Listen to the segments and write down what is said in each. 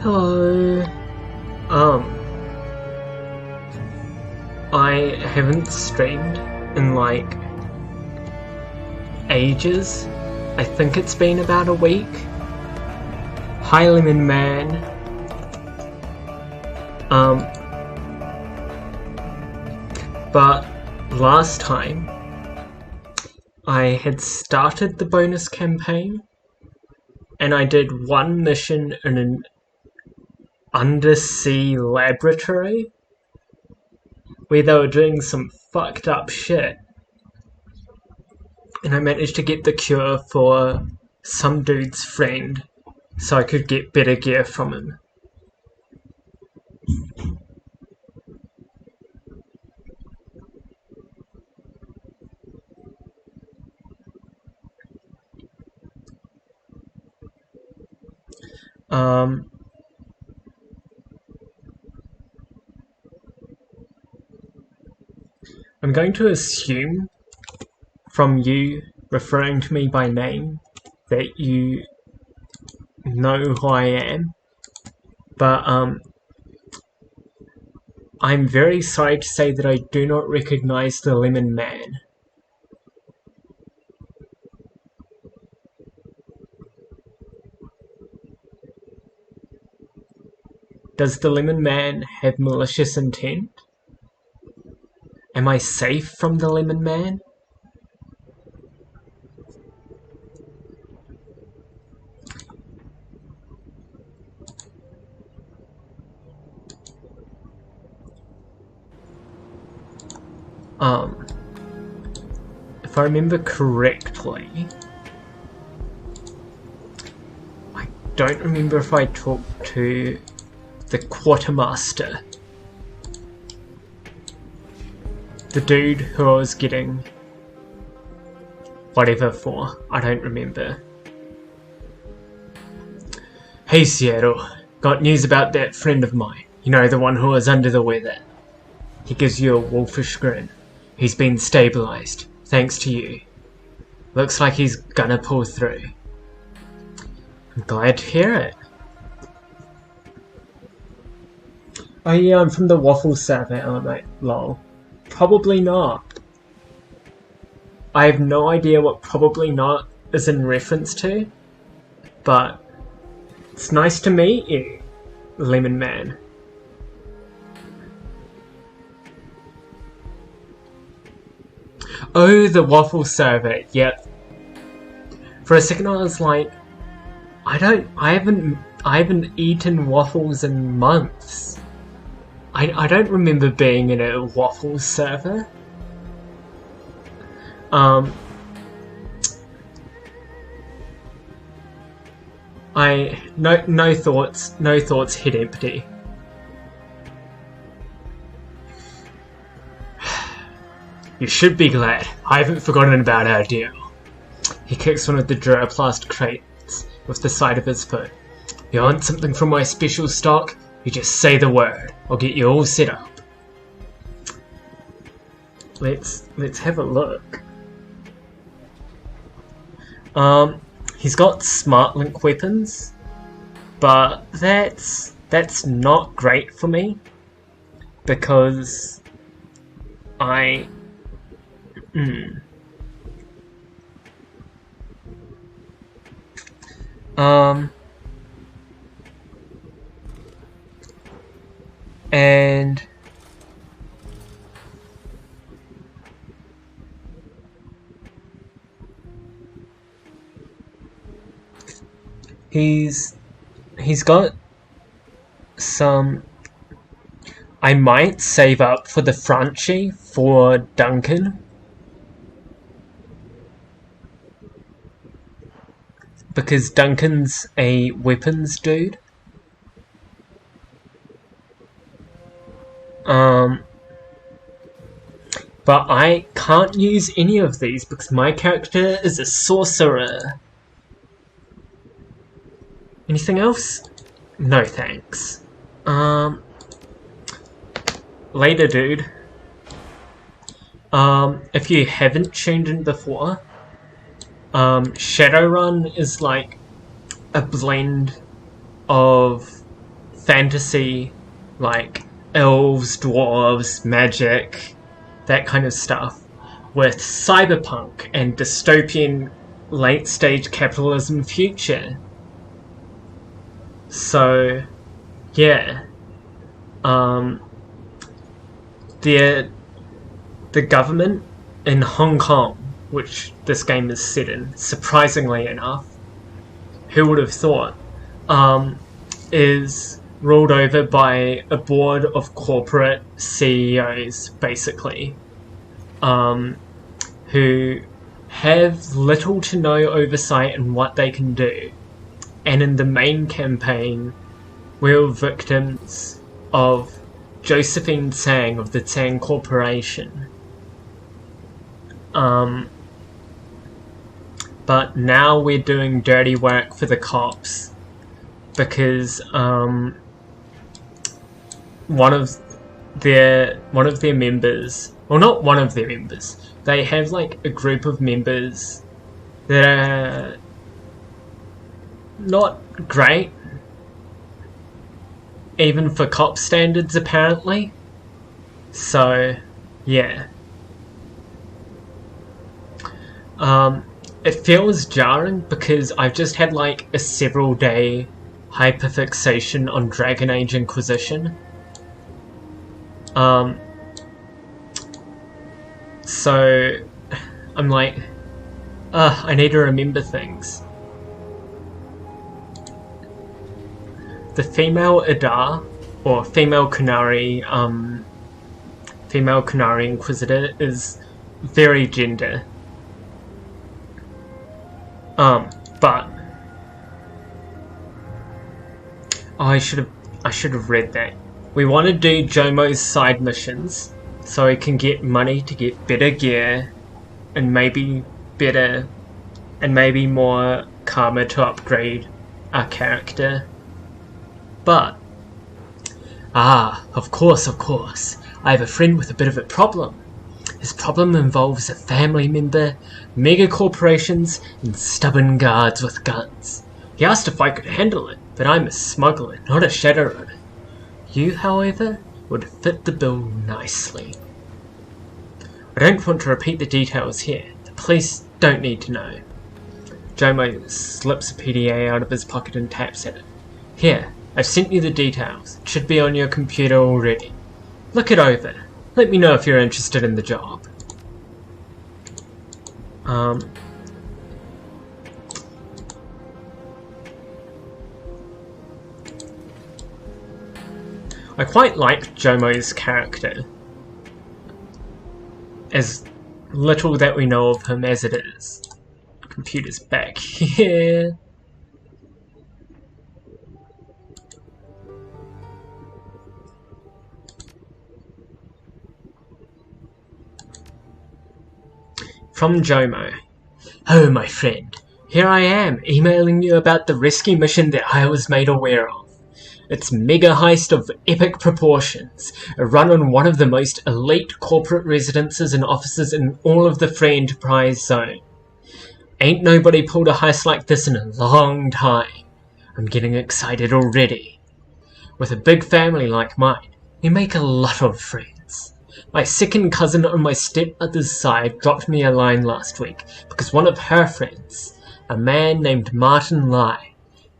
Hello. I haven't streamed in like ages. I think it's been about a week. Hi Lemon Man. But last time I had started the bonus campaign and I did one mission in an undersea laboratory where they were doing some fucked up shit, and I managed to get the cure for some dude's friend so I could get better gear from him. I'm going to assume from you referring to me by name that you know who I am, but I'm very sorry to say that I do not recognize the Lemon Man. Does the Lemon Man have malicious intent? Am I safe from the Lemon Man? If I remember correctly, I don't remember if I talked to the quartermaster, the dude who I was getting whatever for. I don't remember. Hey Seattle, got news about that friend of mine. You know, the one who was under the weather. He gives you a wolfish grin. He's been stabilized, thanks to you. Looks like he's gonna pull through. I'm glad to hear it. Oh yeah, I'm from the Waffle server, aren't I? Lol. Probably not. I have no idea what probably not is in reference to, but it's nice to meet you, Lemon Man. Oh, the Waffle server, yep. For a second I was like, I haven't eaten waffles in months. I don't remember being in a Waffle server. No thoughts, head empty. You should be glad. I haven't forgotten about our deal. He kicks one of the Duraplast crates with the side of his foot. You want something from my special stock? You just say the word. I'll get you all set up. Let's have a look. He's got smart link weapons, but that's not great for me because and he's got some. I might save up for the Frenchie for Duncan, because Duncan's a weapons dude. But I can't use any of these because my character is a sorcerer. Anything else? No thanks. Later, dude. If you haven't tuned in before, Shadowrun is like a blend of fantasy, like elves, dwarves, magic, that kind of stuff, with cyberpunk and dystopian late-stage capitalism future. So, yeah. The government in Hong Kong, which this game is set in, surprisingly enough, who would have thought, is ruled over by a board of corporate CEOs, basically, who have little to no oversight in what they can do. And in the main campaign, we were victims of Josephine Tsang of the Tsang Corporation. But now we're doing dirty work for the cops because one of their members, well, not one of their members, they have like a group of members that are not great, even for cop standards, apparently. So, yeah. It feels jarring because I've just had like a several day hyperfixation on Dragon Age Inquisition. So I'm like, I need to remember things. The female Idar, or female Qunari Inquisitor, is very gender. But I should have read that. We want to do Jomo's side missions so he can get money to get better gear and maybe more karma to upgrade our character. But of course, I have a friend with a bit of a problem. His problem involves a family member, mega corporations, and stubborn guards with guns. He asked if I could handle it, but I'm a smuggler, not a Shadowrunner. You, however, would fit the bill nicely. I don't want to repeat the details here. The police don't need to know. Jomo slips a PDA out of his pocket and taps at it. Here, I've sent you the details. It should be on your computer already. Look it over. Let me know if you're interested in the job. I quite like Jomo's character. As little that we know of him as it is. Computer's back here. From Jomo. Oh, my friend. Here I am, emailing you about the rescue mission that I was made aware of. It's mega heist of epic proportions, a run on one of the most elite corporate residences and offices in all of the free enterprise zone. Ain't nobody pulled a heist like this in a long time. I'm getting excited already. With a big family like mine, you make a lot of friends. My second cousin on my stepmother's side dropped me a line last week because one of her friends, a man named Martin Lai,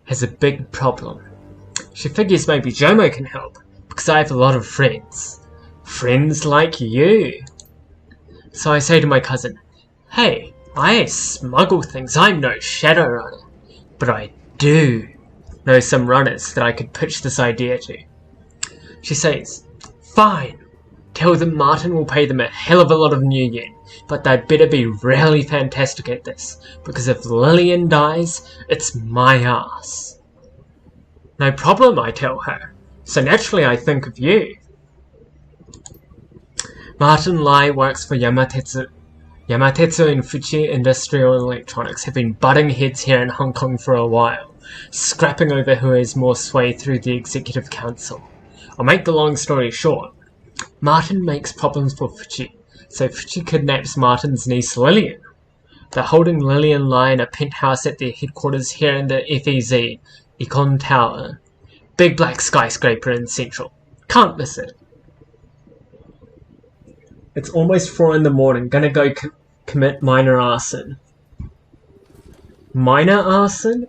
has a big problem. She figures maybe Jomo can help, because I have a lot of friends. Friends like you. So I say to my cousin, hey, I smuggle things, I'm no Shadowrunner. But I do know some runners that I could pitch this idea to. She says, fine. Tell them Martin will pay them a hell of a lot of new yen, but they'd better be really fantastic at this, because if Lillian dies, it's my ass. No problem, I tell her. So naturally I think of you. Martin Lai works for Yamatetsu. Yamatetsu and Fuji Industrial Electronics have been butting heads here in Hong Kong for a while, scrapping over who has more sway through the Executive Council. I'll make the long story short. Martin makes problems for Fuji, so Fuji kidnaps Martin's niece Lillian. They're holding Lillian Lai in a penthouse at their headquarters here in the FEZ, Econ Tower, Big black skyscraper in Central. Can't miss it. It's almost 4 in the morning. Gonna go commit minor arson. Minor arson?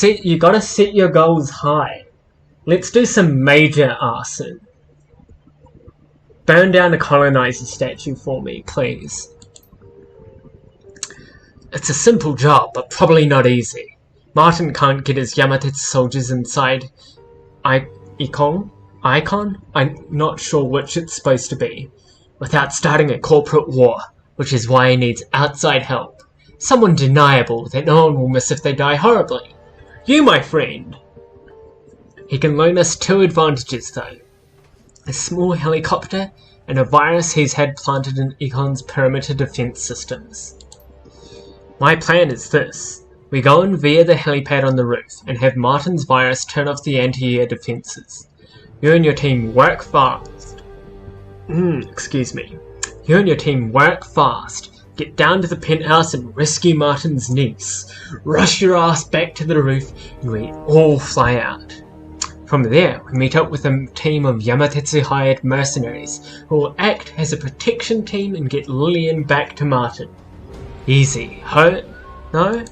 You gotta set your goals high. Let's do some major arson. Burn down the colonizer statue for me, please. It's a simple job, but probably not easy. Martin can't get his Yamatetsu soldiers inside Icon? I'm not sure which it's supposed to be. Without starting a corporate war, which is why he needs outside help. Someone deniable that no one will miss if they die horribly. You, my friend! He can loan us 2 advantages, though. A small helicopter, and a virus he's had planted in Icon's perimeter defense systems. My plan is this. We go in via the helipad on the roof, and have Martin's virus turn off the anti-air defenses. You and your team work fast. Excuse me. You and your team work fast. Get down to the penthouse and rescue Martin's niece. Rush your ass back to the roof, and we all fly out. From there, we meet up with a team of Yamatetsu-hired mercenaries who will act as a protection team and get Lillian back to Martin. Easy, huh? No?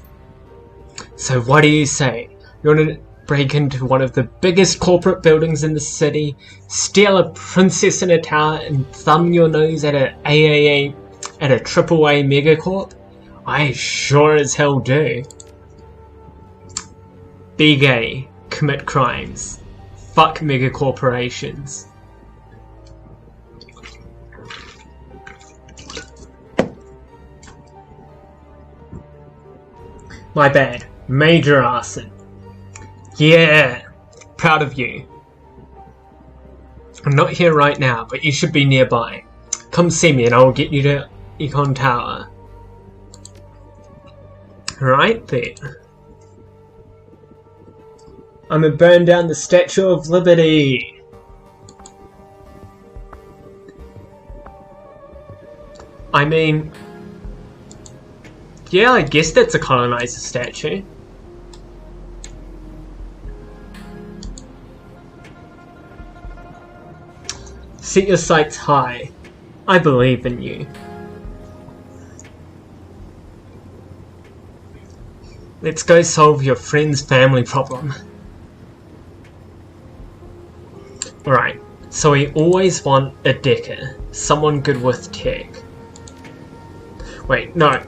So what do you say? You want to break into one of the biggest corporate buildings in the city, steal a princess in a tower, and thumb your nose at a AAA megacorp? I sure as hell do. Be gay. Commit crimes. Fuck megacorporations. My bad. Major arson. Yeah! Proud of you. I'm not here right now, but you should be nearby. Come see me and I will get you to Econ Tower. Right there. I'm gonna burn down the Statue of Liberty! I mean... yeah, I guess that's a colonizer statue. Set your sights high. I believe in you. Let's go solve your friend's family problem. Alright, so we always want a decker. Someone good with tech. Wait, no.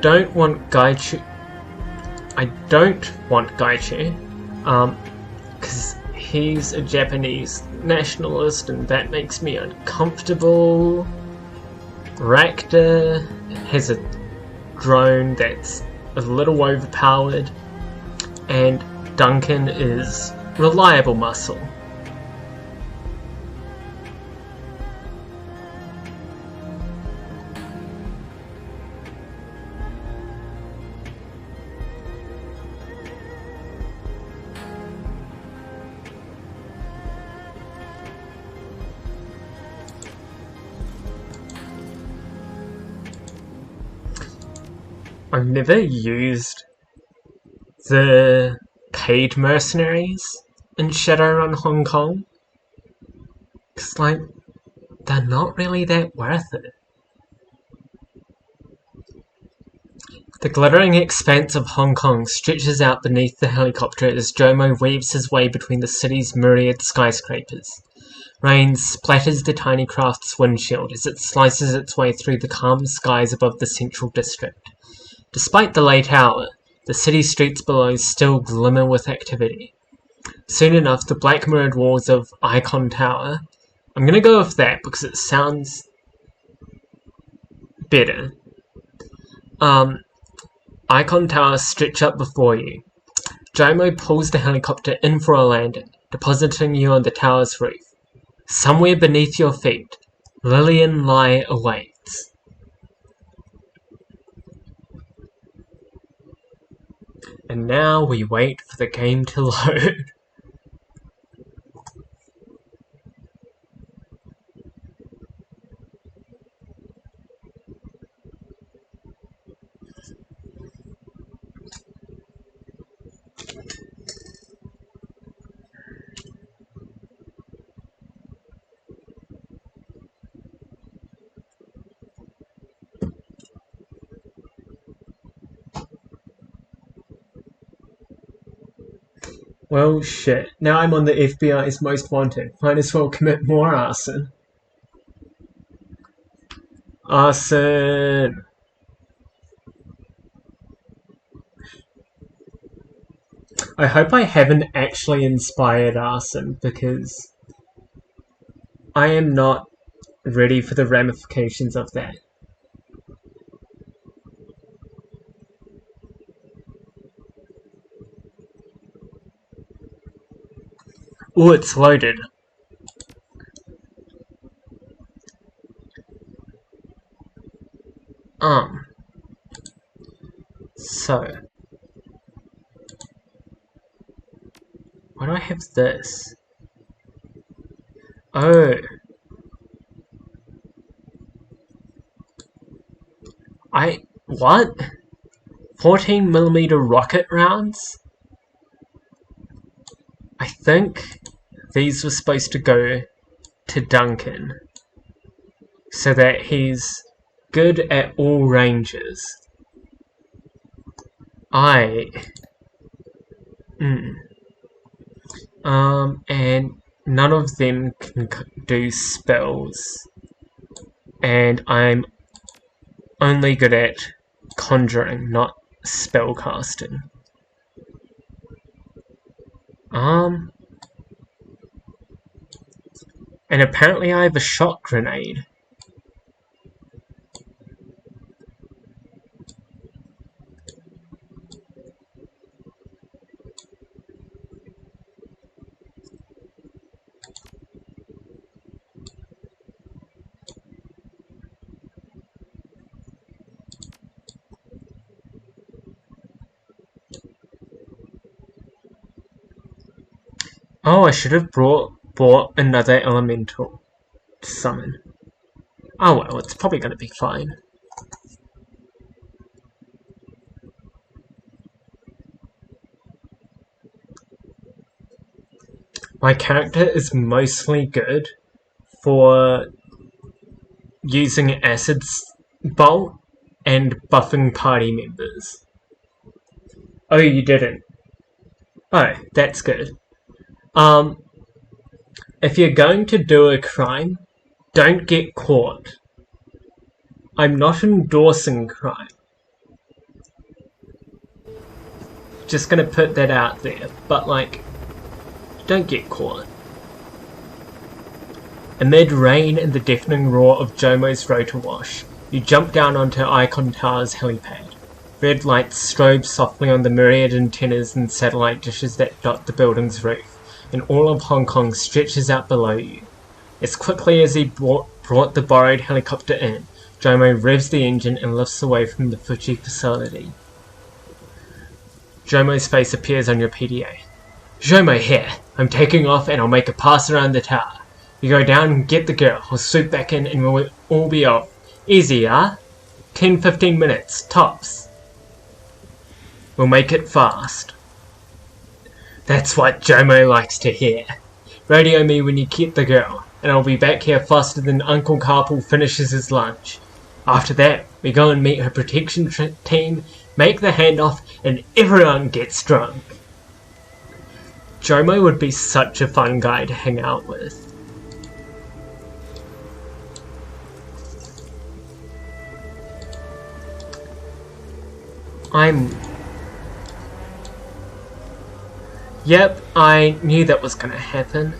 Don't want Gaichu. I don't want Gaichu. Because he's a Japanese nationalist and that makes me uncomfortable. Rakta has a drone that's a little overpowered. And Duncan is reliable muscle. I've never used the paid mercenaries in Shadowrun Hong Kong. Cause like, they're not really that worth it. The glittering expanse of Hong Kong stretches out beneath the helicopter as Jomo weaves his way between the city's myriad skyscrapers. Rain splatters the tiny craft's windshield as it slices its way through the calm skies above the central district. Despite the late hour, the city streets below still glimmer with activity. Soon enough, the black mirrored walls of Icon Tower. I'm gonna go with that because it sounds better. Icon Tower stretch up before you. Jomo pulls the helicopter in for a landing, depositing you on the tower's roof. Somewhere beneath your feet, Lillian Lai awaits. And now we wait for the game to load. Well, shit. Now I'm on the FBI's most wanted. Might as well commit more arson. Arson! I hope I haven't actually inspired arson, because I am not ready for the ramifications of that. Oh, it's loaded. So. Why do I have this? Oh. What? 14mm rocket rounds? I think these were supposed to go to Duncan, so that he's good at all ranges. And none of them can do spells, and I'm only good at conjuring, not spellcasting. And apparently I have a shot grenade. Oh, I should have bought another elemental to summon. Oh well, it's probably going to be fine. My character is mostly good for using Acid Bolt and buffing party members. Oh, you didn't? Oh, that's good. If you're going to do a crime, don't get caught. I'm not endorsing crime. Just gonna put that out there, but like, don't get caught. Amid rain and the deafening roar of Jomo's rotor wash, you jump down onto Icon Tower's helipad. Red lights strobe softly on the myriad antennas and satellite dishes that dot the building's roof, and all of Hong Kong stretches out below you. As quickly as he brought the borrowed helicopter in, Jomo revs the engine and lifts away from the Fuji facility. Jomo's face appears on your PDA. Jomo here. I'm taking off and I'll make a pass around the tower. You go down and get the girl. I'll swoop back in and we'll all be off. Easy, huh? 10-15 minutes, tops. We'll make it fast. That's what Jomo likes to hear. Radio me when you get the girl, and I'll be back here faster than Uncle Carpool finishes his lunch. After that, we go and meet her protection team, make the handoff, and everyone gets drunk. Jomo would be such a fun guy to hang out with. Yep, I knew that was gonna happen.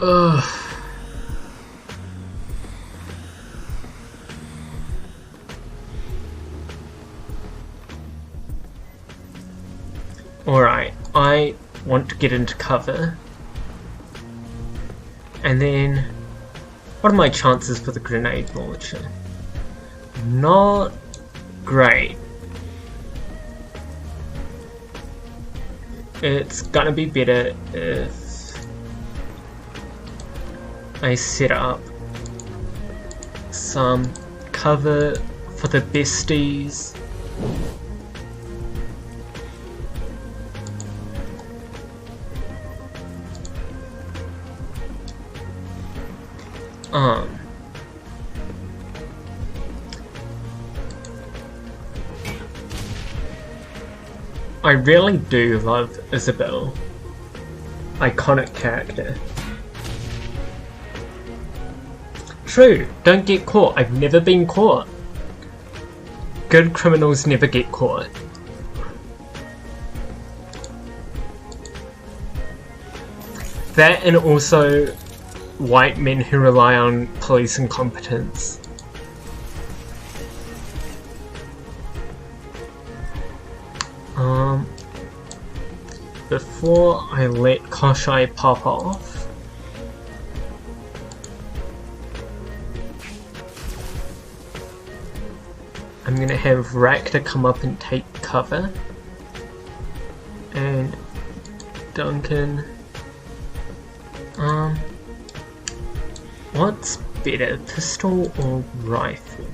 Ugh. Alright, I want to get into cover. And then, what are my chances for the grenade launcher? Not great. It's gonna be better if I set up some cover for the besties. I really do love Isabel. Iconic character. True, don't get caught. I've never been caught. Good criminals never get caught. That, and also white men who rely on police incompetence. Before I let Koshai pop off, I'm gonna have Rakta come up and take cover, and Duncan. What's better, pistol or rifle?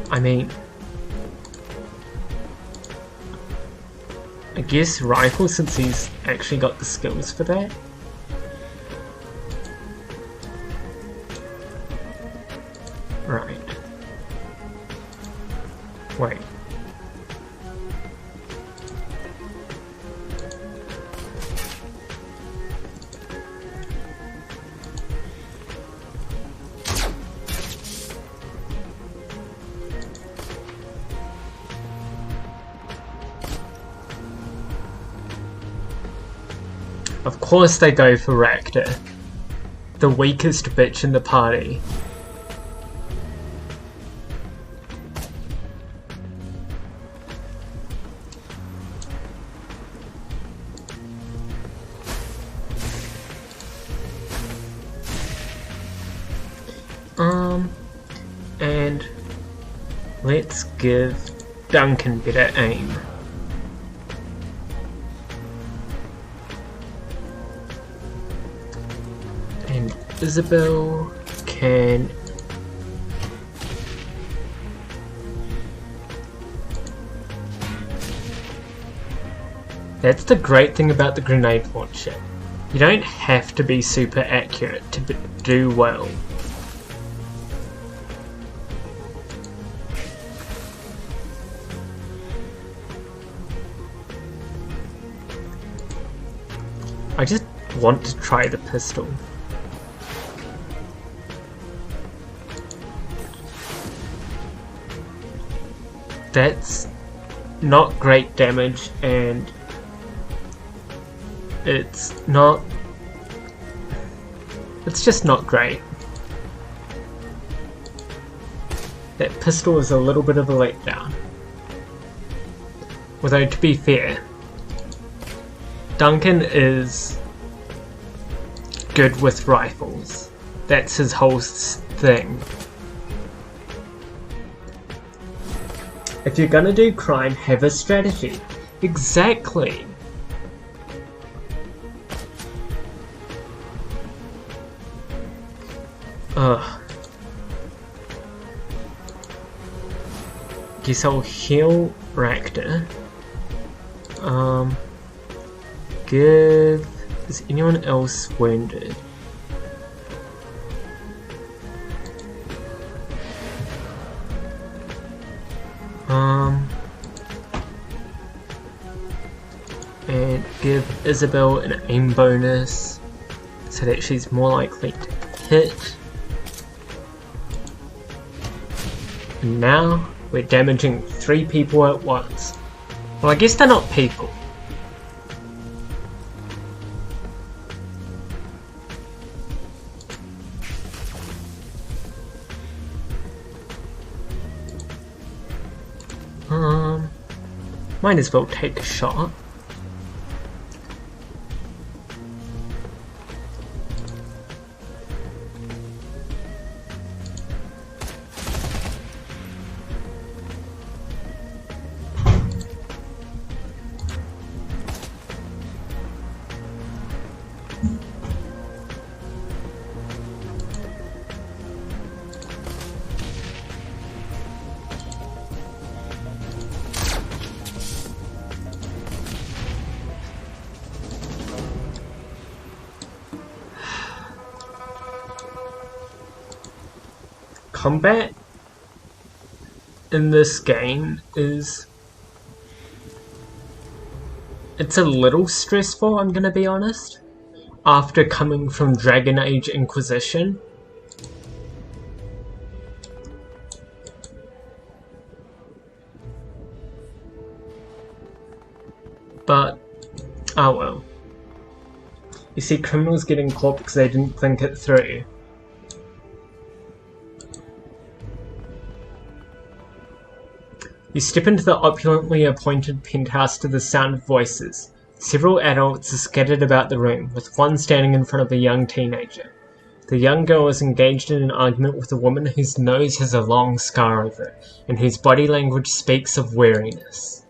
I mean, I guess rifle, since he's actually got the skills for that. Right. Wait. Of course they go for Rakta, the weakest bitch in the party. And let's give Duncan better aim. And Isabel can That's the great thing about the grenade launcher. You don't have to be super accurate to do well. I just want to try the pistol. That's not great damage, and it's just not great. That pistol is a little bit of a letdown. Although, to be fair, Duncan is good with rifles. That's his whole thing. If you're gonna do crime, have a strategy. Exactly. Ugh. Guess I'll heal Rakta. Is anyone else wounded? And give Isabel an aim bonus so that she's more likely to hit. And now we're damaging 3 people at once. Well, I guess they're not people. Might as well take a shot. Combat in this game is... it's a little stressful, I'm gonna be honest. After coming from Dragon Age Inquisition. But, oh well. You see, criminals getting caught because they didn't think it through. You step into the opulently appointed penthouse to the sound of voices. Several adults are scattered about the room, with one standing in front of a young teenager. The young girl is engaged in an argument with a woman whose nose has a long scar over it, and whose body language speaks of weariness.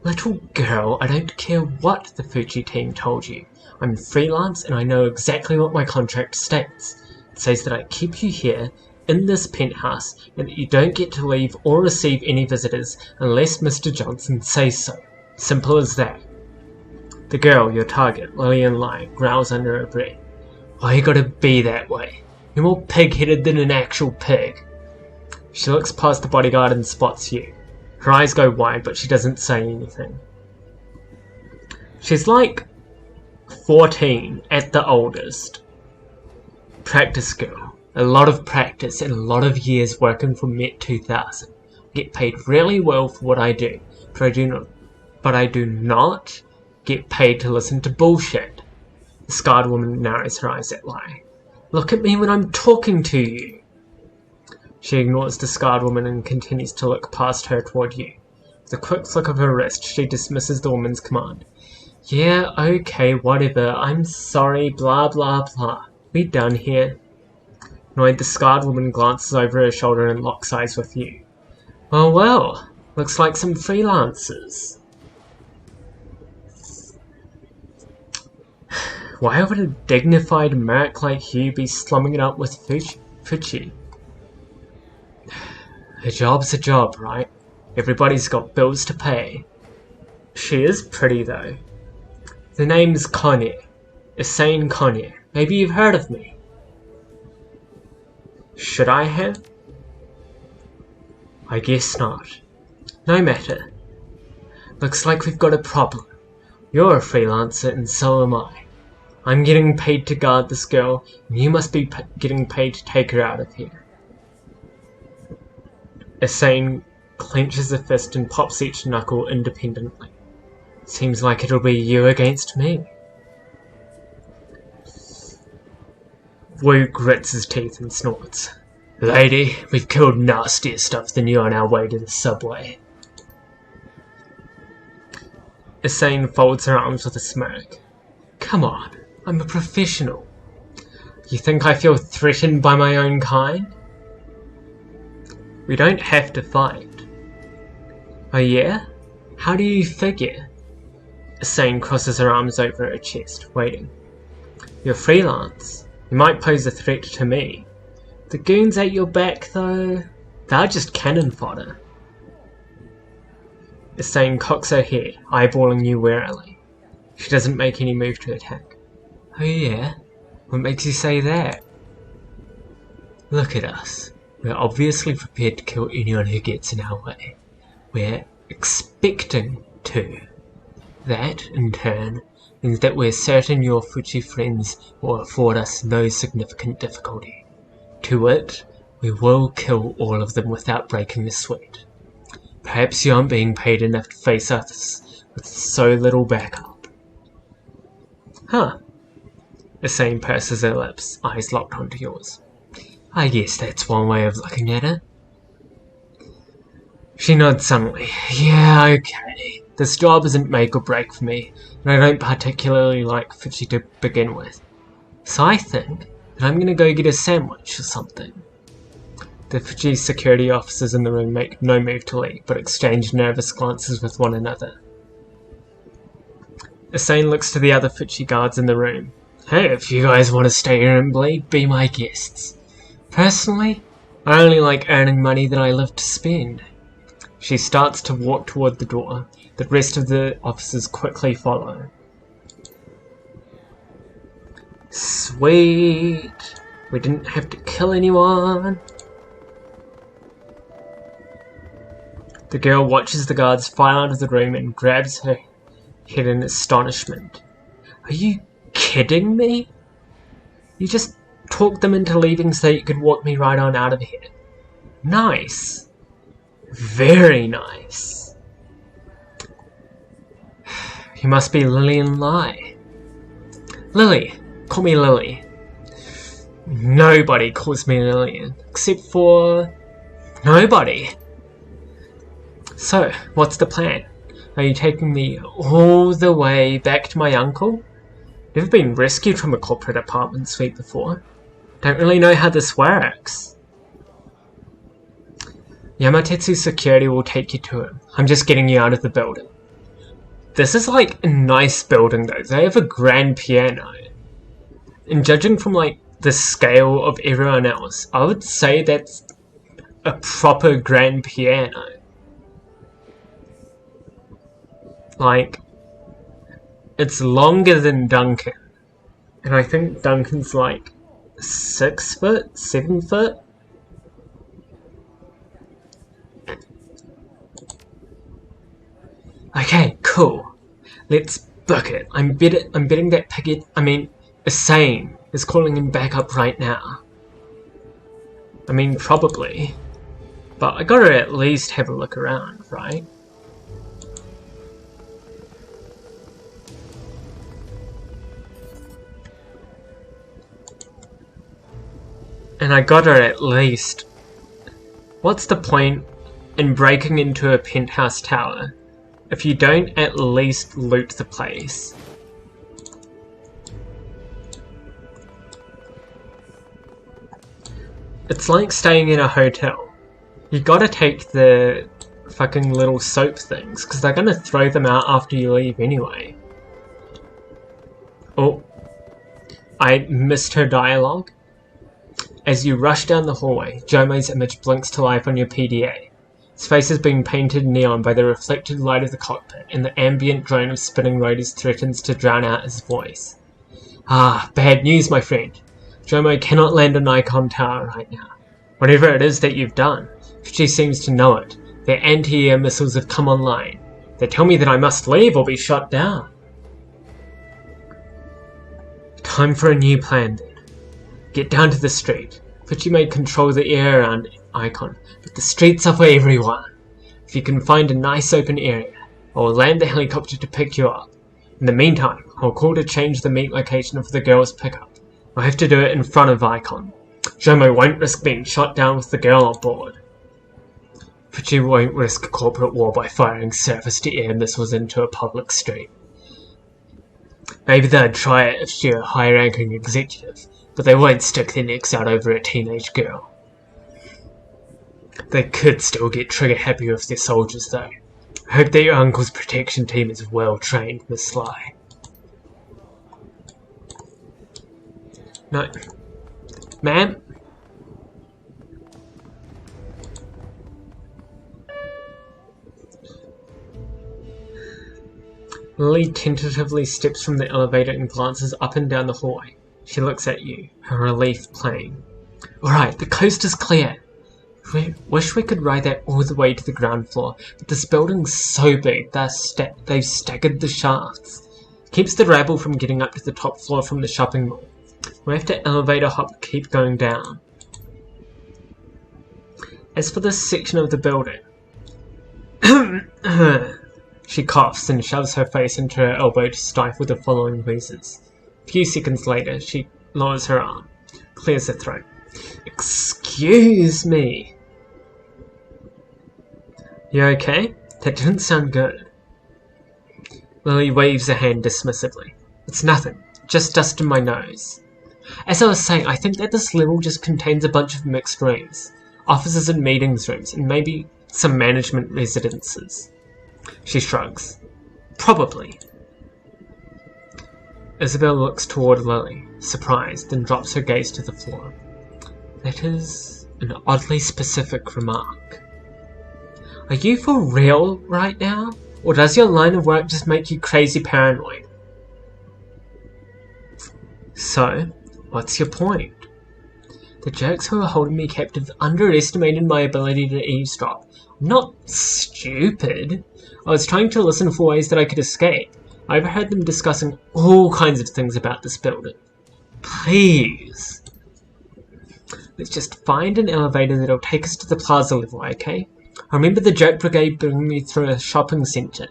Little girl, I don't care what the Fuji team told you. I'm freelance and I know exactly what my contract states. It says that I keep you here, in this penthouse, and that you don't get to leave or receive any visitors unless Mr. Johnson says so. Simple as that. The girl, your target, Lillian Lai, growls under her breath. Why you gotta be that way? You're more pig-headed than an actual pig. She looks past the bodyguard and spots you. Her eyes go wide, but she doesn't say anything. She's like 14 at the oldest. Practice girl. A lot of practice and a lot of years working for Met 2000. I get paid really well for what I do, but I do not get paid to listen to bullshit. The scarred woman narrows her eyes at Lai. Look at me when I'm talking to you. She ignores the scarred woman and continues to look past her toward you. With a quick flick of her wrist, she dismisses the woman's command. Yeah, okay, whatever. I'm sorry, blah blah blah. We done here. Annoyed, the scarred woman glances over her shoulder and locks eyes with you. Well, looks like some freelancers. Why would a dignified merc like you be slumming it up with Fuji? A job's a job, right? Everybody's got bills to pay. She is pretty, though. The name's Connie. Insane Connie. Maybe you've heard of me. Should I have? I guess not. No matter. Looks like we've got a problem. You're a freelancer and so am I. I'm getting paid to guard this girl, and you must be getting paid to take her out of here. Asane clenches a fist and pops each knuckle independently. Seems like it'll be you against me. Wu grits his teeth and snorts. Lady, we've killed nastier stuff than you on our way to the subway. Asane folds her arms with a smirk. Come on, I'm a professional. You think I feel threatened by my own kind? We don't have to fight. Oh yeah? How do you figure? Asane crosses her arms over her chest, waiting. You're freelance. You might pose a threat to me. The goons at your back, though, they're just cannon fodder. Asane cocks her head, eyeballing you warily. She doesn't make any move to attack. Oh yeah? What makes you say that? Look at us. We're obviously prepared to kill anyone who gets in our way. We're expecting to. That, in turn, means that we're certain your Fuji friends will afford us no significant difficulty. To wit, we will kill all of them without breaking a sweat. Perhaps you aren't being paid enough to face us with so little backup. Huh. Asane purses her lips, eyes locked onto yours. I guess that's one way of looking at it. She nods suddenly. Yeah, okay. This job isn't make or break for me, and I don't particularly like Fuji to begin with. So I think that I'm gonna go get a sandwich or something. The Fuji security officers in the room make no move to leave, but exchange nervous glances with one another. Asane looks to the other Fuji guards in the room. Hey, if you guys want to stay here and bleed, be my guests. Personally, I only like earning money that I live to spend. She starts to walk toward the door. The rest of the officers quickly follow. Sweet! We didn't have to kill anyone. The girl watches the guards file out of the room and grabs her head in astonishment. Are you kidding me? You just talked them into leaving so you could walk me right on out of here. Nice. Very nice. You must be Lillian Lai. Lily. Call me Lily. Nobody calls me Lillian. Except for... nobody. So, what's the plan? Are you taking me all the way back to my uncle? Never been rescued from a corporate apartment suite before. Don't really know how this works. Yamatetsu's security will take you to him. I'm just getting you out of the building. This is like a nice building though. They have a grand piano. And judging from like the scale of everyone else, I would say that's a proper grand piano. Like, it's longer than Duncan. And I think Duncan's like 6 foot, 7 foot. Okay, cool. Let's book it. I'm betting that Asane is calling him back up right now. I mean, probably. But I gotta at least have a look around, right? And I gotta at least... What's the point in breaking into a penthouse tower if you don't at least loot the place? It's like staying in a hotel. You gotta take the fucking little soap things, because they're gonna throw them out after you leave anyway. Oh. I missed her dialogue. As you rush down the hallway, Jomo's image blinks to life on your PDA. His face has been painted neon by the reflected light of the cockpit, and the ambient drone of spinning rotors threatens to drown out his voice. Ah, bad news, my friend. Jomo cannot land on Icon Tower right now. Whatever it is that you've done, she seems to know it. Their anti-air missiles have come online. They tell me that I must leave or be shot down. Time for a new plan then. Get down to the street. But you may control the air around Icon, but the streets are for everyone. If you can find a nice open area, I will land the helicopter to pick you up. In the meantime, I'll call to change the meet location for the girl's pickup. I'll have to do it in front of Icon. Jomo won't risk being shot down with the girl on board. But you won't risk a corporate war by firing surface-to-air missiles into a public street. Maybe they'd try it if you're a high-ranking executive, but they won't stick their necks out over a teenage girl. They could still get trigger-happy with their soldiers, though. I hope that your uncle's protection team is well-trained, Miss Sly. No. Ma'am? Lily tentatively steps from the elevator and glances up and down the hallway. She looks at you, her relief plain. Alright, the coast is clear. Wish we could ride that all the way to the ground floor, but this building's so big they've staggered the shafts. Keeps the rabble from getting up to the top floor from the shopping mall. We have to elevator hop to keep going down. As for this section of the building... She coughs and shoves her face into her elbow to stifle the following wheezes. A few seconds later, she lowers her arm, clears her throat. Excuse me. You okay? That didn't sound good. Lily waves a hand dismissively. It's nothing, just dust in my nose. As I was saying, I think that this level just contains a bunch of mixed rooms. Offices and meetings rooms, and maybe some management residences. She shrugs. Probably. Isabel looks toward Lily, surprised, then drops her gaze to the floor. That is an oddly specific remark. Are you for real right now? Or does your line of work just make you crazy paranoid? So, what's your point? The jerks who are holding me captive underestimated my ability to eavesdrop. I'm not stupid. I was trying to listen for ways that I could escape. I overheard them discussing all kinds of things about this building. Please. Let's just find an elevator that'll take us to the plaza level, okay? I remember the Joke Brigade bringing me through a shopping centre.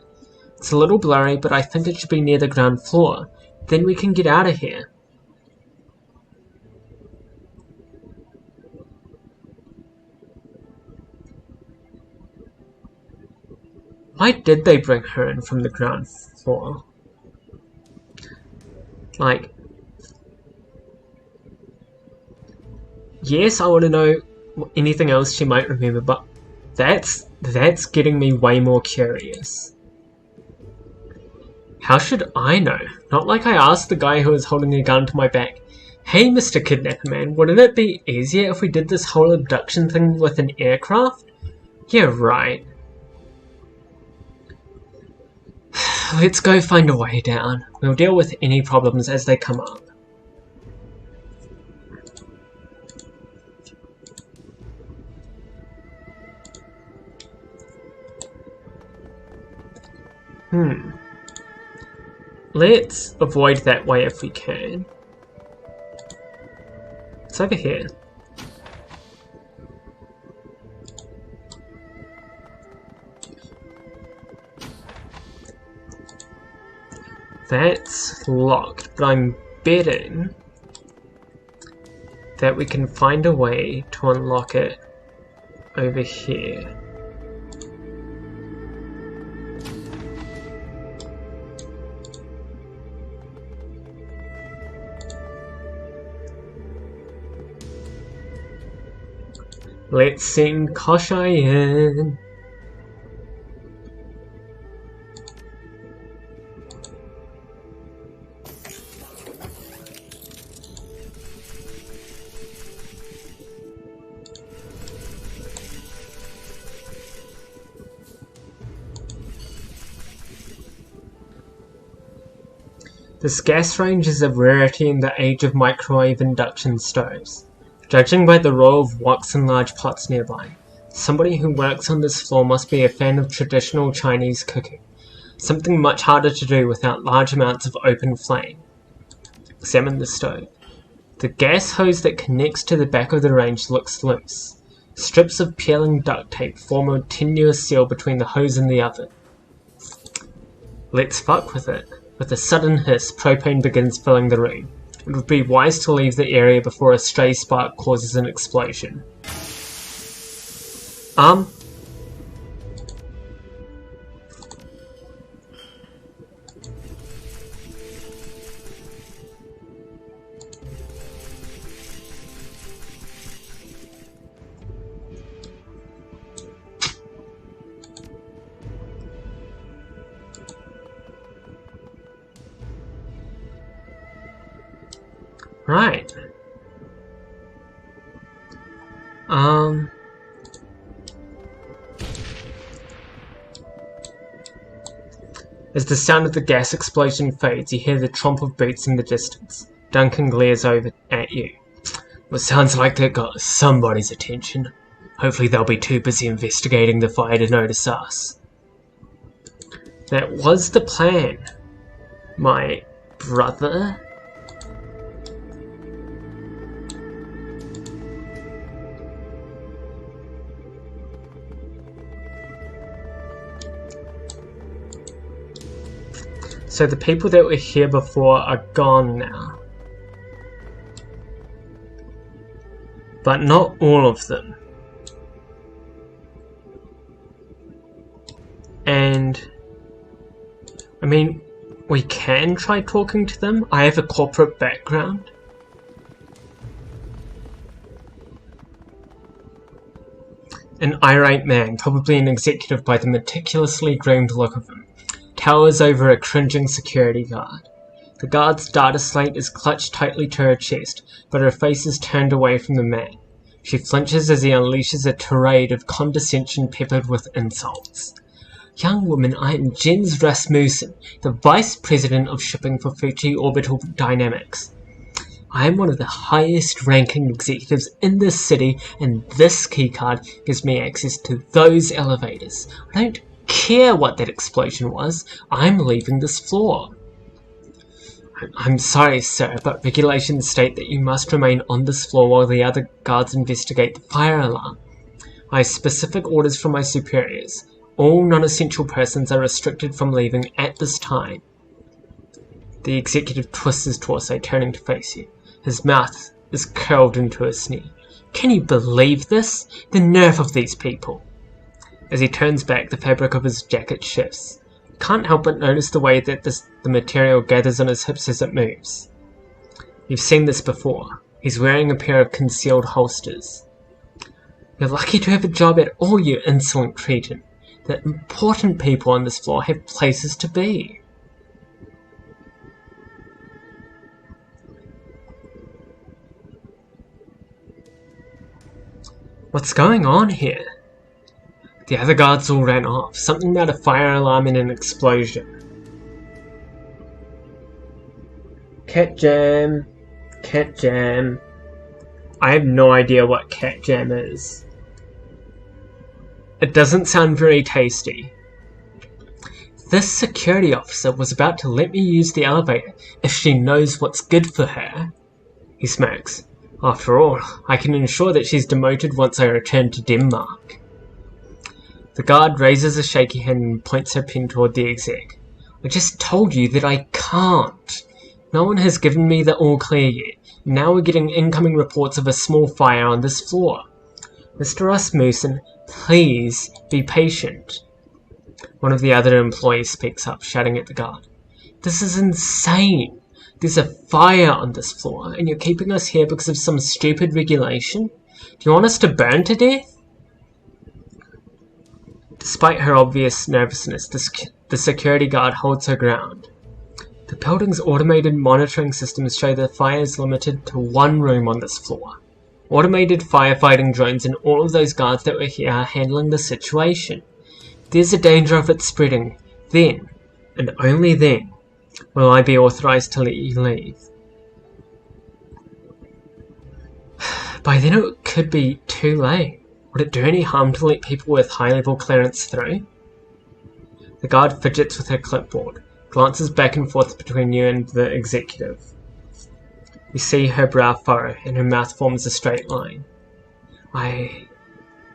It's a little blurry, but I think it should be near the ground floor. Then we can get out of here. Why did they bring her in from the ground floor? Like, yes, I want to know anything else she might remember, but that's getting me way more curious. How should I know? Not like I asked the guy who was holding a gun to my back, "Hey, Mr. Kidnapper Man, wouldn't it be easier if we did this whole abduction thing with an aircraft?" Yeah, right. Let's go find a way down. We'll deal with any problems as they come up. Let's avoid that way if we can. It's over here. That's locked, but I'm betting that we can find a way to unlock it over here. Let's sing Koshayan. This gas range is a rarity in the age of microwave induction stoves. Judging by the row of woks in large pots nearby, somebody who works on this floor must be a fan of traditional Chinese cooking, something much harder to do without large amounts of open flame. Examine the stove. The gas hose that connects to the back of the range looks loose. Strips of peeling duct tape form a tenuous seal between the hose and the oven. Let's fuck with it. With a sudden hiss, propane begins filling the room. It would be wise to leave the area before a stray spark causes an explosion. Right. As the sound of the gas explosion fades, you hear the tromp of boots in the distance. Duncan glares over at you. Well, sounds like that got somebody's attention. Hopefully they'll be too busy investigating the fire to notice us. That was the plan, my brother. So the people that were here before are gone now. But not all of them. And I mean, we can try talking to them. I have a corporate background. An irate man, probably an executive by the meticulously groomed look of him, towers over a cringing security guard. The guard's data slate is clutched tightly to her chest, but her face is turned away from the man. She flinches as he unleashes a tirade of condescension peppered with insults. Young woman, I am Jens Rasmussen, the Vice President of Shipping for Fuji Orbital Dynamics. I'm one of the highest ranking executives in this city, and this keycard gives me access to those elevators. I don't care what that explosion was. I'm leaving this floor. I'm sorry, sir, but regulations state that you must remain on this floor while the other guards investigate the fire alarm. I have specific orders from my superiors. All non-essential persons are restricted from leaving at this time. The executive twists his torso, turning to face you. His mouth is curled into a sneer. Can you believe this? The nerve of these people! As he turns back, the fabric of his jacket shifts. You can't help but notice the way that the material gathers on his hips as it moves. You've seen this before. He's wearing a pair of concealed holsters. You're lucky to have a job at all, you insolent cretin. The important people on this floor have places to be. What's going on here? The other guards all ran off. Something about a fire alarm and an explosion. Cat jam. Cat jam. I have no idea what cat jam is. It doesn't sound very tasty. This security officer was about to let me use the elevator if she knows what's good for her. He smirks. After all, I can ensure that she's demoted once I return to Denmark. The guard raises a shaky hand and points her pen toward the exec. I just told you that I can't. No one has given me the all clear yet. Now we're getting incoming reports of a small fire on this floor. Mr. Rasmussen, please be patient. One of the other employees speaks up, shouting at the guard. This is insane. There's a fire on this floor, and you're keeping us here because of some stupid regulation? Do you want us to burn to death? Despite her obvious nervousness, the security guard holds her ground. The building's automated monitoring systems show the fire is limited to one room on this floor. Automated firefighting drones and all of those guards that were here are handling the situation. There's a danger of it spreading. Then, and only then, will I be authorized to let you leave. By then it could be too late. Would it do any harm to let people with high-level clearance through? The guard fidgets with her clipboard, glances back and forth between you and the executive. You see her brow furrow and her mouth forms a straight line. I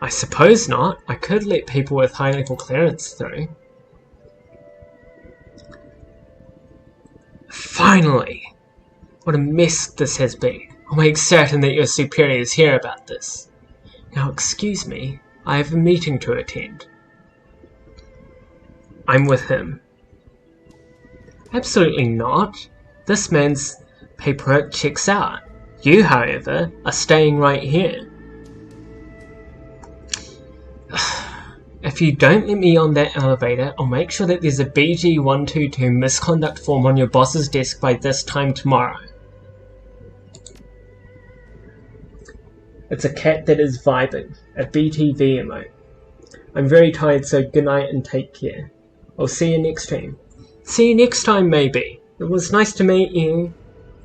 suppose not. I could let people with high-level clearance through. Finally! What a mess this has been. I'll make certain that your superiors hear about this. Now excuse me, I have a meeting to attend. I'm with him. Absolutely not. This man's paperwork checks out. You, however, are staying right here. If you don't let me on that elevator, I'll make sure that there's a BG-122 misconduct form on your boss's desk by this time tomorrow. It's a cat that is vibing, a BTV emote. I'm very tired, so good night and take care. I'll see you next time. See you next time, maybe. It was nice to meet you.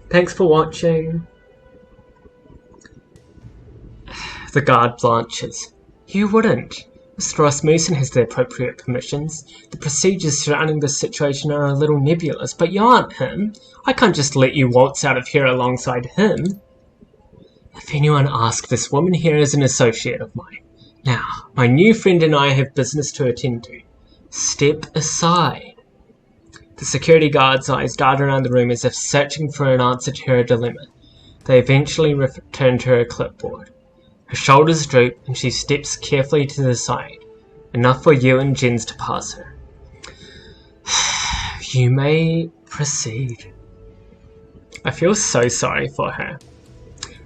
Thanks for watching. The guard blanches. You wouldn't. Mr. Rasmussen has the appropriate permissions. The procedures surrounding this situation are a little nebulous, but you aren't him. I can't just let you waltz out of here alongside him. If anyone asks, this woman here is an associate of mine. Now, my new friend and I have business to attend to. Step aside. The security guard's eyes dart around the room as if searching for an answer to her dilemma. They eventually return to her clipboard. Her shoulders droop and she steps carefully to the side, enough for you and Jens to pass her. You may proceed. I feel so sorry for her.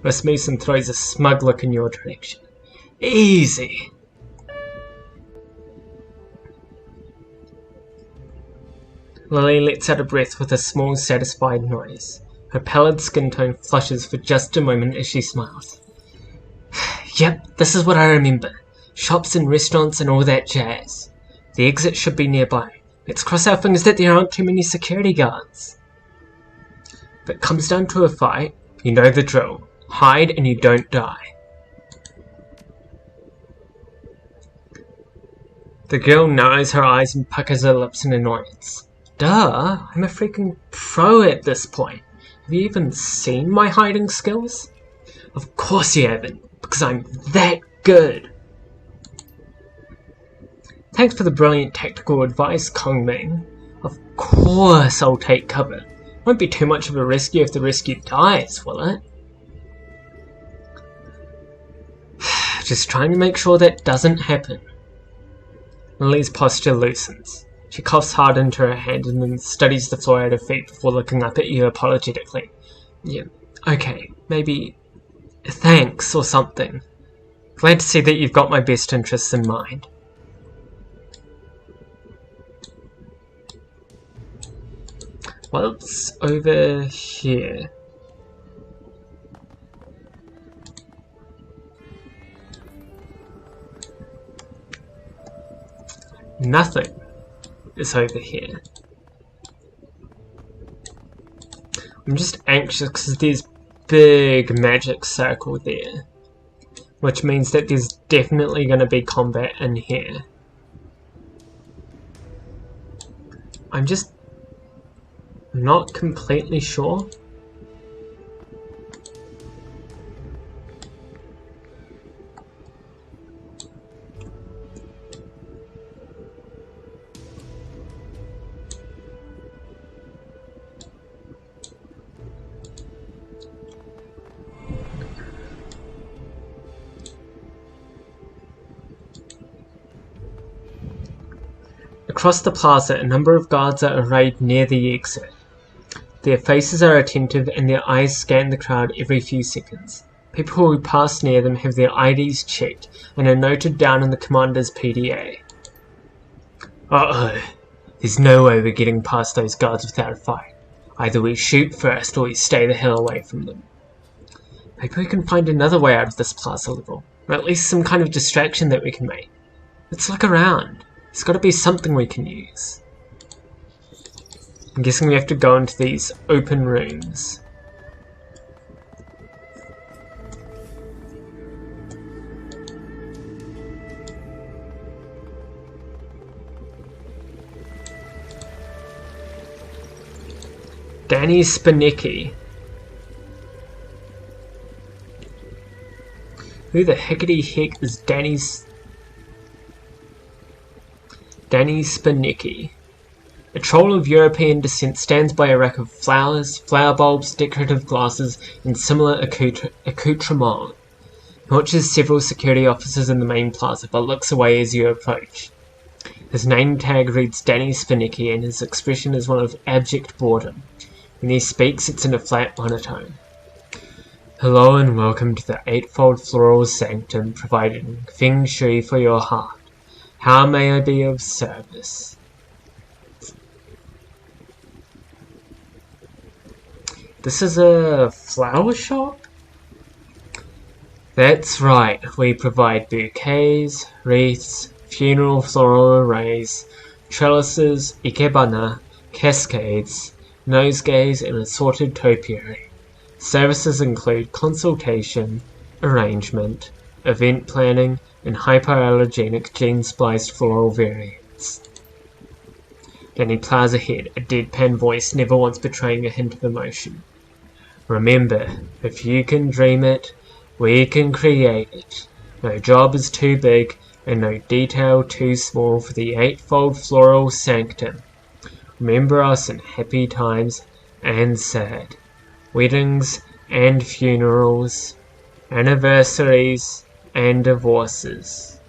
Rasmussen throws a smug look in your direction. Easy. Lily lets out a breath with a small, satisfied noise. Her pallid skin tone flushes for just a moment as she smiles. Yep, this is what I remember. Shops and restaurants and all that jazz. The exit should be nearby. Let's cross our fingers that there aren't too many security guards. If it comes down to a fight, You know the drill. Hide and you don't die. The girl narrows her eyes and puckers her lips in annoyance. Duh, I'm a freaking pro at this point. Have you even seen my hiding skills? Of course you haven't, because I'm that good. Thanks for the brilliant tactical advice, Kongming. Of course I'll take cover. Won't be too much of a rescue if the rescue dies, will it? Just trying to make sure that doesn't happen. Lily's posture loosens. She coughs hard into her hand and then studies the floor at her feet before looking up at you apologetically. Yeah, okay, maybe thanks or something. Glad to see that you've got my best interests in mind. What's over here? Nothing is over here. I'm just anxious because there's big magic circle there, which means that there's definitely going to be combat in here. I'm just not completely sure. Across the plaza, a number of guards are arrayed near the exit. Their faces are attentive and their eyes scan the crowd every few seconds. People who pass near them have their IDs checked and are noted down in the commander's PDA. Uh-oh. There's no way we're getting past those guards without a fight. Either we shoot first or we stay the hell away from them. Maybe we can find another way out of this plaza level, or at least some kind of distraction that we can make. Let's look around. There's got to be something we can use. I'm guessing we have to go into these open rooms. Danny Spanicki. Who the heckity heck is Danny Spanicki? A troll of European descent stands by a rack of flowers, flower bulbs, decorative glasses, and similar accoutrements. He watches several security officers in the main plaza, but looks away as you approach. His name tag reads Danny Spanicki, and his expression is one of abject boredom. When he speaks, it's in a flat monotone. Hello and welcome to the Eightfold Floral Sanctum, providing Feng Shui for your heart. How may I be of service? This is a flower shop? That's right, we provide bouquets, wreaths, funeral floral arrays, trellises, ikebana, cascades, nosegays, and assorted topiary. Services include consultation, arrangement, event planning, and hypoallergenic gene-spliced floral variants. Then he plows ahead, a deadpan voice never once betraying a hint of emotion. Remember, if you can dream it, we can create it. No job is too big, and no detail too small for the Eightfold Floral Sanctum. Remember us in happy times and sad, weddings and funerals, anniversaries and divorces.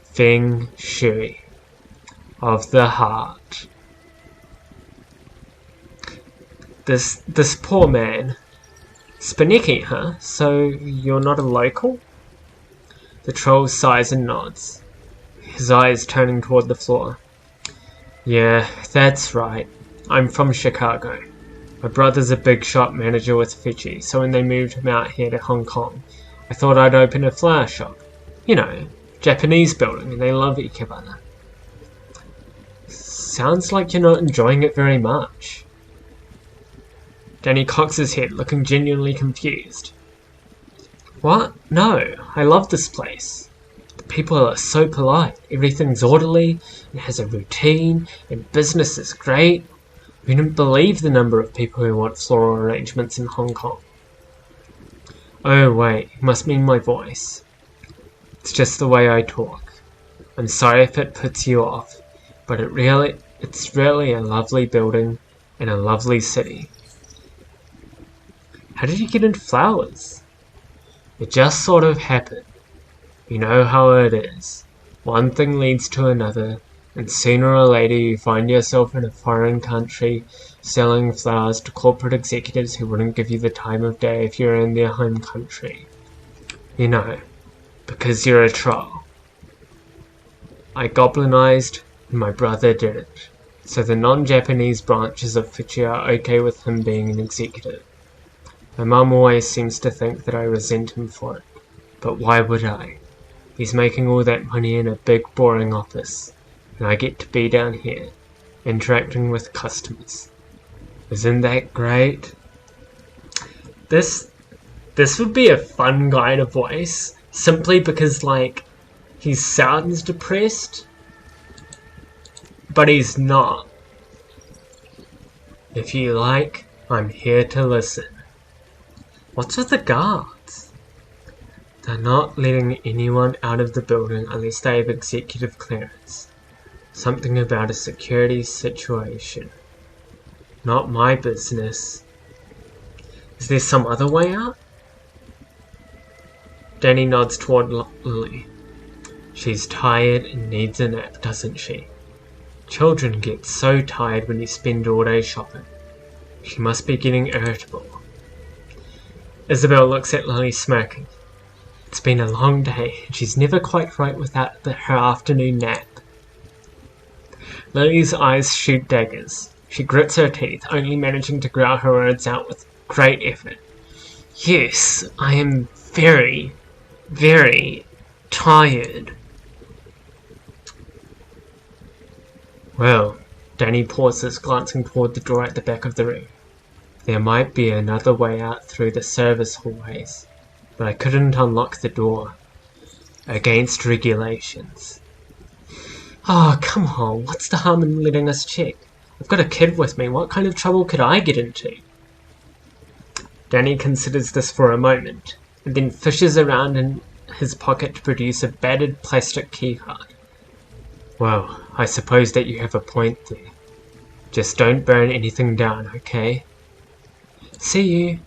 Feng Shui of the heart. This poor man. Spanicki, huh? So you're not a local? The troll sighs and nods, his eyes turning toward the floor. Yeah, that's right. I'm from Chicago. My brother's a big shop manager with Fiji, so when they moved him out here to Hong Kong, I thought I'd open a flower shop. You know, Japanese building, and they love ikebana. Sounds like you're not enjoying it very much. Danny cocks his head, looking genuinely confused. What? No, I love this place. The people are so polite, everything's orderly, and has a routine, and business is great. You wouldn't believe the number of people who want floral arrangements in Hong Kong. Oh wait, you must mean my voice. It's just the way I talk. I'm sorry if it puts you off, but it's really a lovely building and a lovely city. How did you get into flowers? It just sort of happened. You know how it is. One thing leads to another, and sooner or later you find yourself in a foreign country selling flowers to corporate executives who wouldn't give you the time of day if you're in their home country. You know, because you're a troll. I goblinized, and my brother didn't. So the non-Japanese branches of Fuji are okay with him being an executive. My mum always seems to think that I resent him for it. But why would I? He's making all that money in a big boring office, and I get to be down here, interacting with customers. Isn't that great? This would be a fun guy to voice, simply because, like, he sounds depressed, but he's not. If you like, I'm here to listen. What's with the guards? They're not letting anyone out of the building unless they have executive clearance. Something about a security situation. Not my business. Is there some other way out? Danny nods toward Lily. She's tired and needs a nap, doesn't she? Children get so tired when you spend all day shopping. She must be getting irritable. Isabel looks at Lily smirking. It's been a long day, and she's never quite right without her afternoon nap. Lily's eyes shoot daggers. She grits her teeth, only managing to growl her words out with great effort. Yes, I am very, very tired. Well, Danny pauses, glancing toward the door at the back of the room. There might be another way out through the service hallways, but I couldn't unlock the door. Against regulations. Oh, come on, what's the harm in letting us check? I've got a kid with me, what kind of trouble could I get into? Danny considers this for a moment, and then fishes around in his pocket to produce a battered plastic keycard. Well, I suppose that you have a point there. Just don't burn anything down, okay? See you.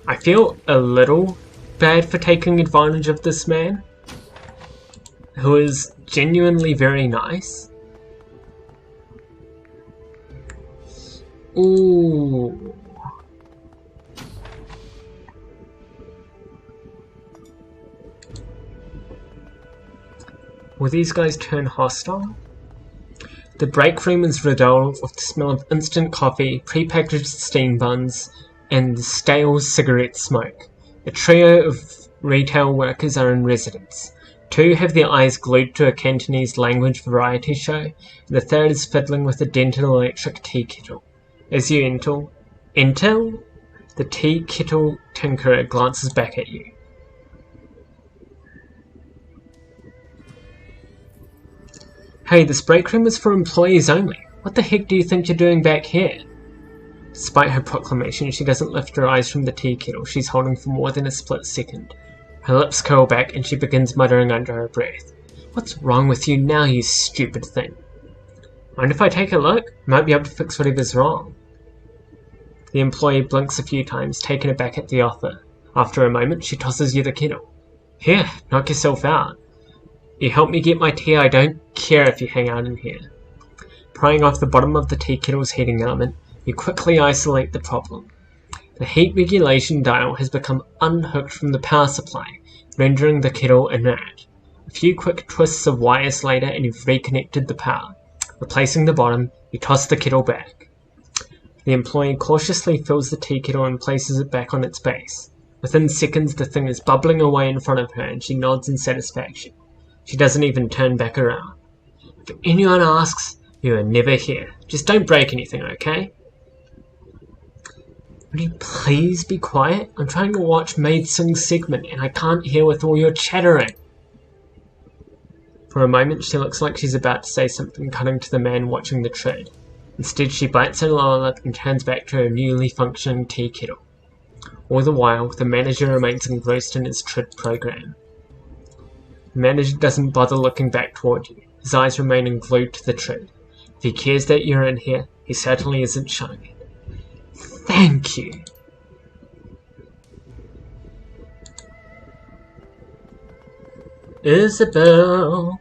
I feel a little bad for taking advantage of this man, who is genuinely very nice. Ooh. Will these guys turn hostile? The break room is redolent with the smell of instant coffee, prepackaged steam buns, and stale cigarette smoke. A trio of retail workers are in residence. Two have their eyes glued to a Cantonese language variety show, and the third is fiddling with a dental electric tea kettle. As you enter, the tea kettle tinkerer glances back at you. Hey, this break room is for employees only. What the heck do you think you're doing back here? Despite her proclamation, she doesn't lift her eyes from the tea kettle she's holding for more than a split second. Her lips curl back and she begins muttering under her breath. What's wrong with you now, you stupid thing? Mind if I take a look? Might be able to fix whatever's wrong. The employee blinks a few times, taken aback at the offer. After a moment, she tosses you the kettle. Here, knock yourself out. You help me get my tea, I don't care if you hang out in here. Prying off the bottom of the tea kettle's heating element, you quickly isolate the problem. The heat regulation dial has become unhooked from the power supply, rendering the kettle inert. A few quick twists of wires later and you've reconnected the power. Replacing the bottom, you toss the kettle back. The employee cautiously fills the tea kettle and places it back on its base. Within seconds, the thing is bubbling away in front of her and she nods in satisfaction. She doesn't even turn back around. If anyone asks, you are never here. Just don't break anything, okay? Would you please be quiet? I'm trying to watch Maid Sing's segment and I can't hear with all your chattering. For a moment she looks like she's about to say something cutting to the man watching the trade. Instead she bites her lower lip and turns back to her newly functioning tea kettle. All the while, the manager remains engrossed in his TRID program. The manager doesn't bother looking back toward you, his eyes remaining glued to the TRID. If he cares that you're in here, he certainly isn't showing it. Thank you. Isabel.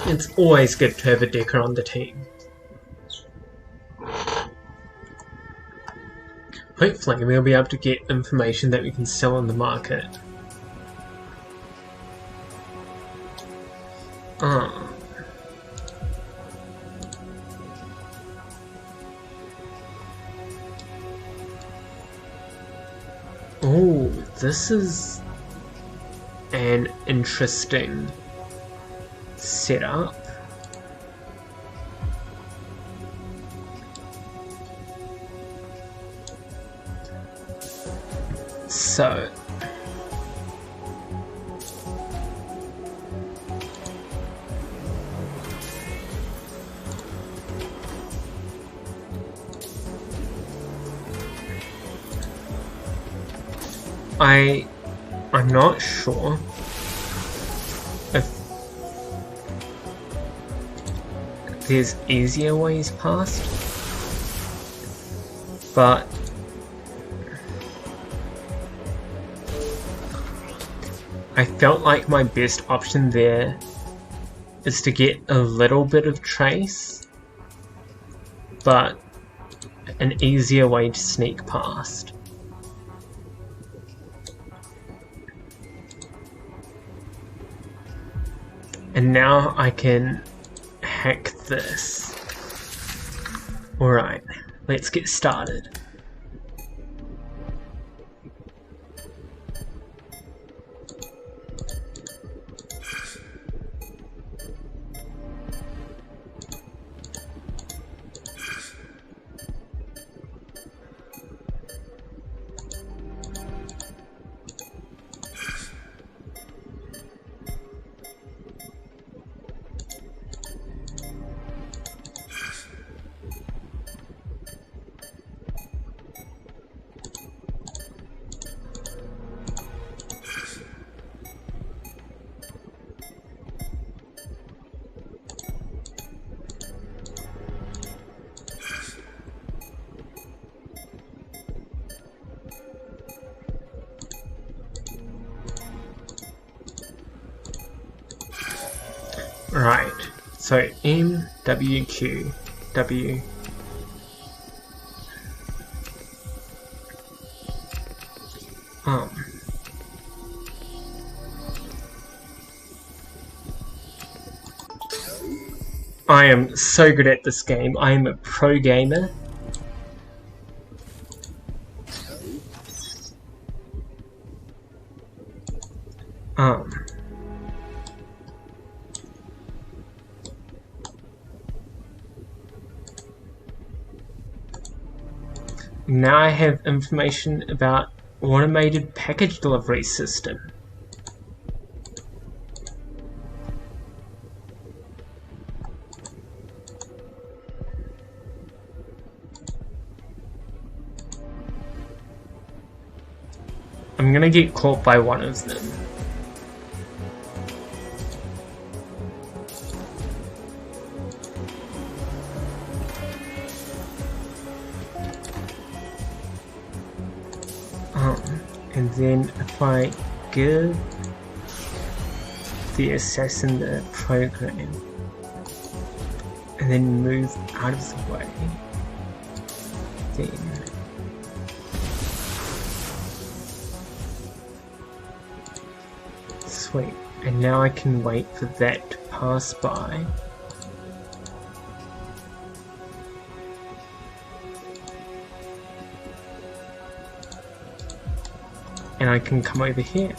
It's always good to have a Decker on the team. Hopefully we'll be able to get information that we can sell on the market. Oh, this is an interesting setup. So I'm not sure if there's easier ways past, but I felt like my best option there is to get a little bit of trace, but an easier way to sneak past. And now I can hack this. Alright, let's get started. Right, so M, W, Q, W. I am so good at this game. I am a pro gamer. Now I have information about automated package delivery system. I'm gonna get caught by one of them. And then if I give the assassin the program and then move out of the way, then sweet. And now I can wait for that to pass by. And I can come over here.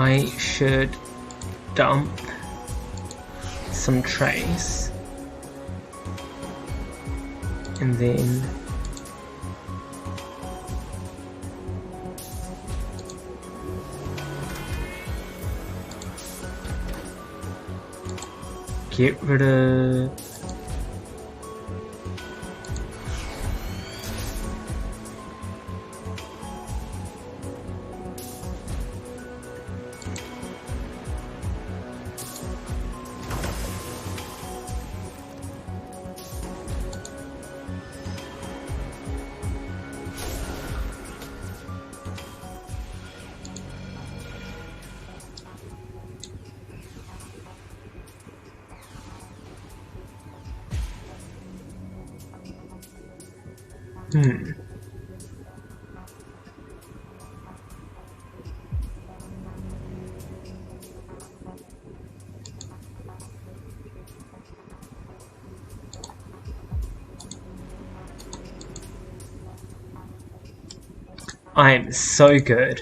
I should dump some trays and then get rid of I'm so good.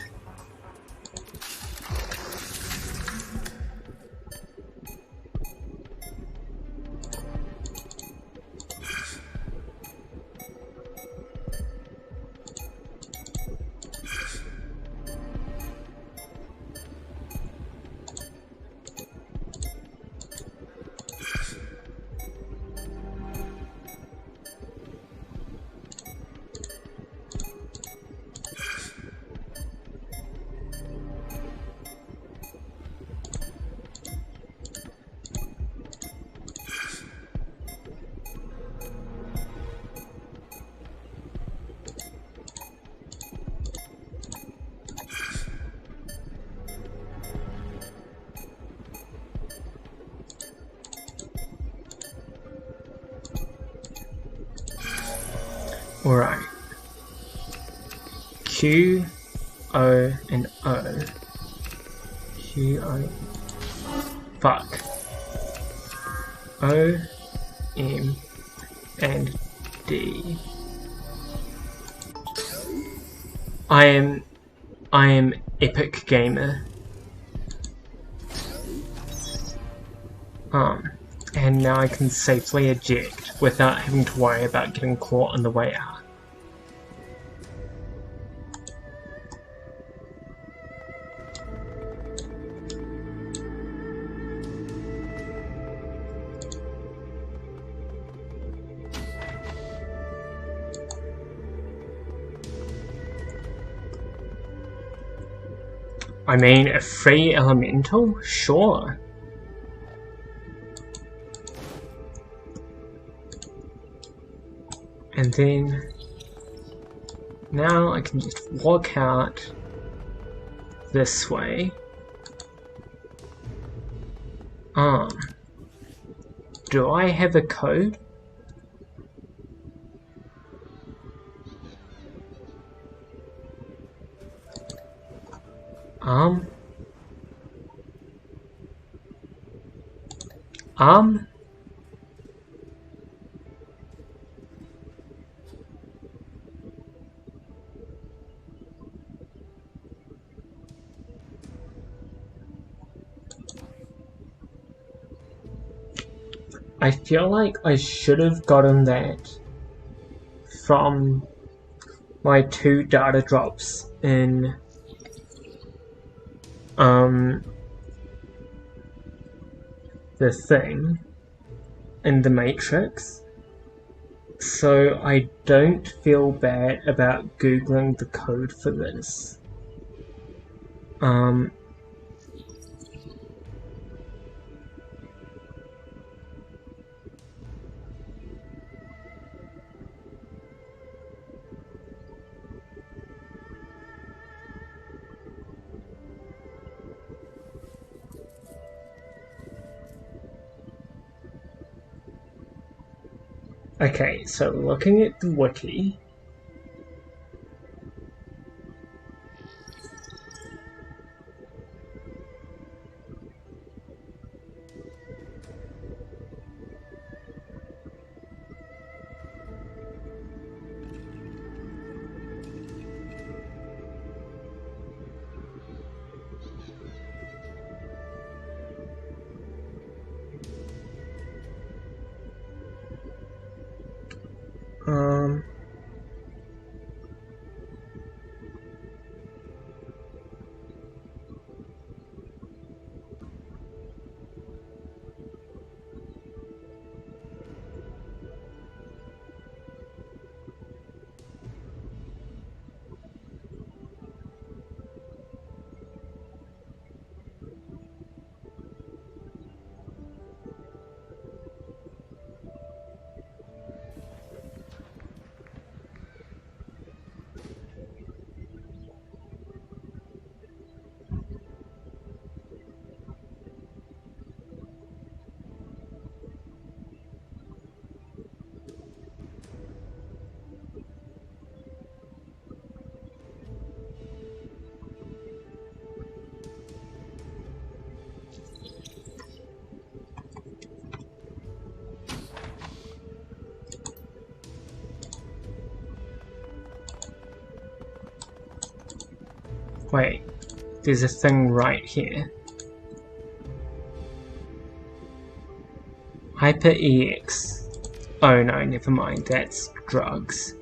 Alright. Q, O, and O. Q, O. Fuck. O, M, and D. I am epic gamer. And now I can safely eject without having to worry about getting caught on the way out. I mean, a free elemental? Sure. And then now I can just walk out this way. Do I have a code? I feel like I should have gotten that from my 2 data drops in the thing in the Matrix, so I don't feel bad about googling the code for this. Okay, so looking at the wiki, Um... Wait, there's a thing right here. Hyper EX. Oh no, never mind, that's drugs.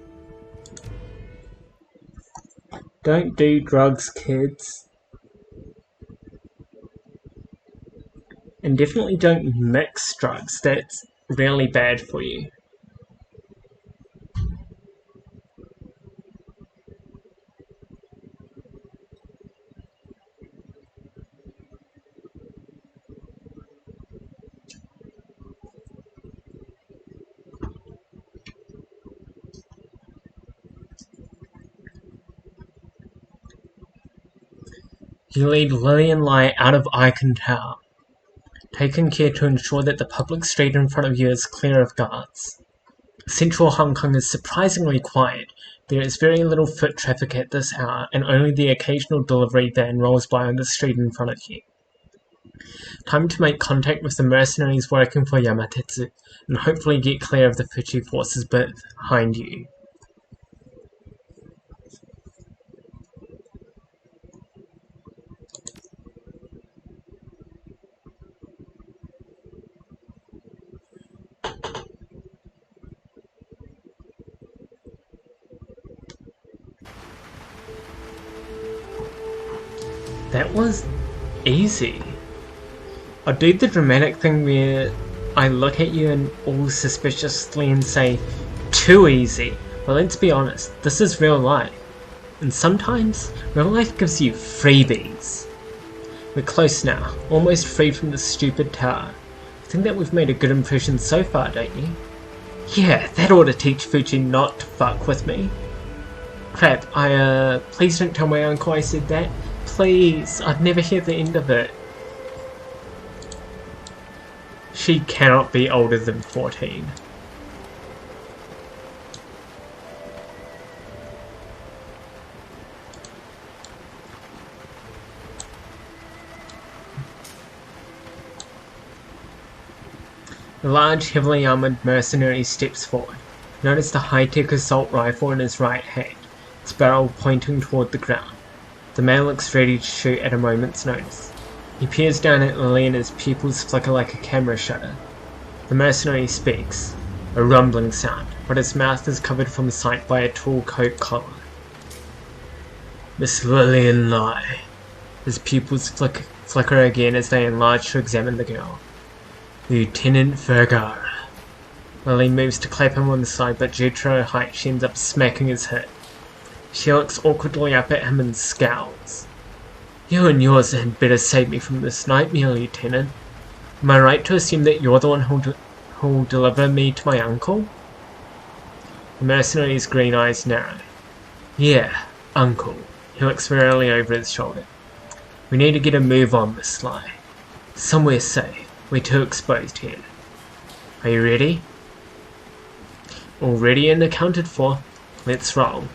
Don't do drugs, kids. And definitely don't mix drugs, that's really bad for you. You lead Lily and Lai out of Icon Tower, taking care to ensure that the public street in front of you is clear of guards. Central Hong Kong is surprisingly quiet. There is very little foot traffic at this hour, and only the occasional delivery van rolls by on the street in front of you. Time to make contact with the mercenaries working for Yamatetsu, and hopefully get clear of the Fuji forces behind you. That was easy. I'll do the dramatic thing where I look at you and all suspiciously and say, too easy. But let's be honest, this is real life. And sometimes, real life gives you freebies. We're close now, almost free from the stupid tower. I think that we've made a good impression so far, don't you? Yeah, that ought to teach Fuji not to fuck with me. Crap, please don't tell my uncle I said that. Please, I'd never hear the end of it. She cannot be older than 14. The large, heavily armoured mercenary steps forward. Notice the high-tech assault rifle in his right hand, its barrel pointing toward the ground. The man looks ready to shoot at a moment's notice. He peers down at Lily and his pupils flicker like a camera shutter. The mercenary speaks, a rumbling sound, but his mouth is covered from sight by a tall coat collar. Miss Lillian Lai. His pupils flicker again as they enlarge to examine the girl. Lieutenant Vergara. Lily moves to clap him on the side, but due to her height she ends up smacking his head. She looks awkwardly up at him and scowls. You and yours had better save me from this nightmare, Lieutenant. Am I right to assume that you're the one who'll deliver me to my uncle? The mercenary's green eyes narrow. Yeah, uncle. He looks warily over his shoulder. We need to get a move on, Miss Lai. Somewhere safe. We're too exposed here. Are you ready? All ready and accounted for. Let's roll.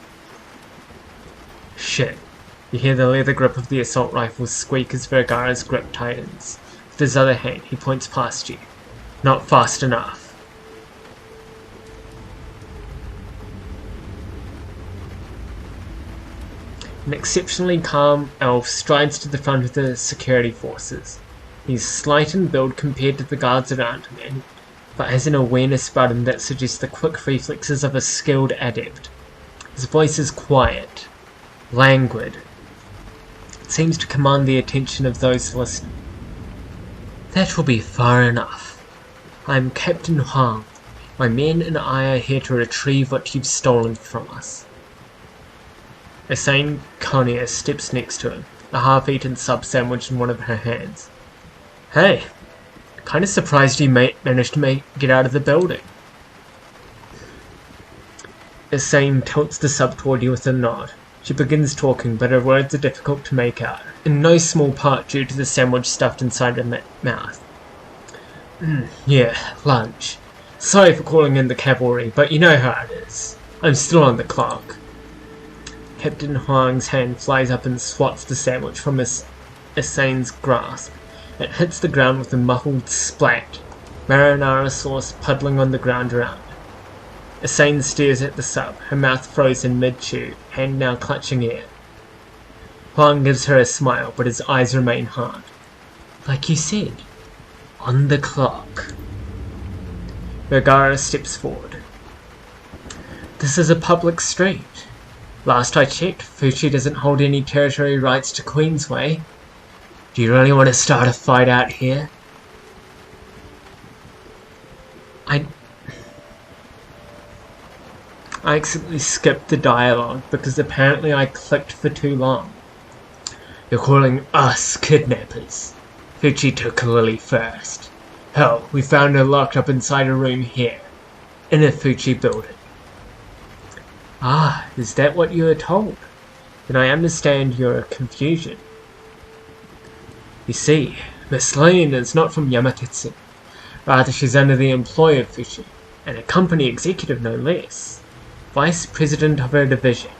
Shit. You hear the leather grip of the assault rifle squeak as Vergara's grip tightens. With his other hand, he points past you. Not fast enough. An exceptionally calm elf strides to the front of the security forces. He's slight in build compared to the guards around him, but has an awareness about him that suggests the quick reflexes of a skilled adept. His voice is quiet, languid. It seems to command the attention of those listening. That will be far enough. I am Captain Huang. My men and I are here to retrieve what you've stolen from us. A sane Konya steps next to him, a half-eaten sub sandwich in one of her hands. Hey, kinda surprised you managed to get out of the building. Asane tilts the sub toward you with a nod. She begins talking, but her words are difficult to make out, in no small part due to the sandwich stuffed inside her mouth. Yeah, lunch. Sorry for calling in the cavalry, but you know how it is. I'm still on the clock. Captain Huang's hand flies up and swats the sandwich from Asane's grasp. It hits the ground with a muffled splat, marinara sauce puddling on the ground around. Asane stares at the sub, her mouth frozen mid-chew, hand now clutching air. Huang gives her a smile, but his eyes remain hard. Like you said, on the clock. Vergara steps forward. This is a public street. Last I checked, Fuchi doesn't hold any territory rights to Queensway. Do you really want to start a fight out here? I accidentally skipped the dialogue because apparently I clicked for too long. You're calling us kidnappers. Fuchi took Lily first. Hell, we found her locked up inside a room here, in a Fuchi building. Ah, is that what you were told? Then I understand your confusion. You see, Miss Lane is not from Yamatetsu. Rather, she's under the employ of Fuchi, and a company executive no less. Vice President of her division.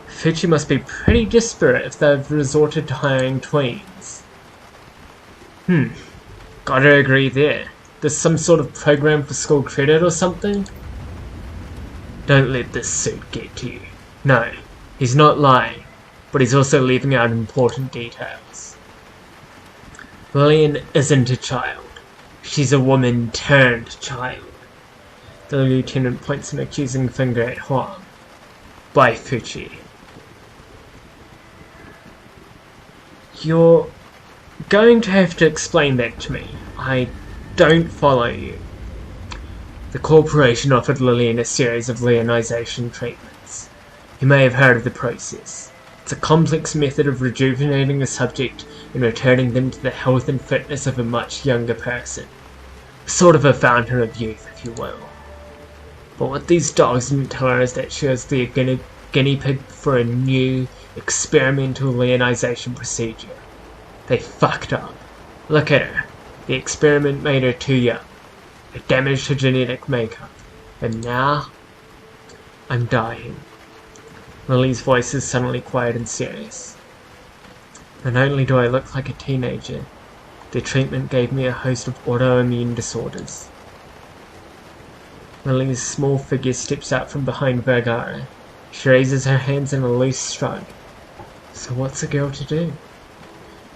Fuchi must be pretty disparate if they've resorted to hiring tweens. Gotta agree there. There's some sort of program for school credit or something? Don't let this suit get to you. No, he's not lying, but he's also leaving out important details. Lillian isn't a child. She's a woman turned child. The lieutenant points an accusing finger at Huang. By Fuchi. You're going to have to explain that to me. I don't follow you. The corporation offered Lillian a series of leonization treatments. You may have heard of the process. It's a complex method of rejuvenating a subject and returning them to the health and fitness of a much younger person. Sort of a fountain of youth, if you will. But what these dogs didn't tell her is that she was the guinea pig for a new, experimental leonization procedure. They fucked up. Look at her. The experiment made her too young. It damaged her genetic makeup. And now, I'm dying. Lily's voice is suddenly quiet and serious. Not only do I look like a teenager, the treatment gave me a host of autoimmune disorders. Lily's small figure steps out from behind Vergara. She raises her hands in a loose shrug. So what's a girl to do?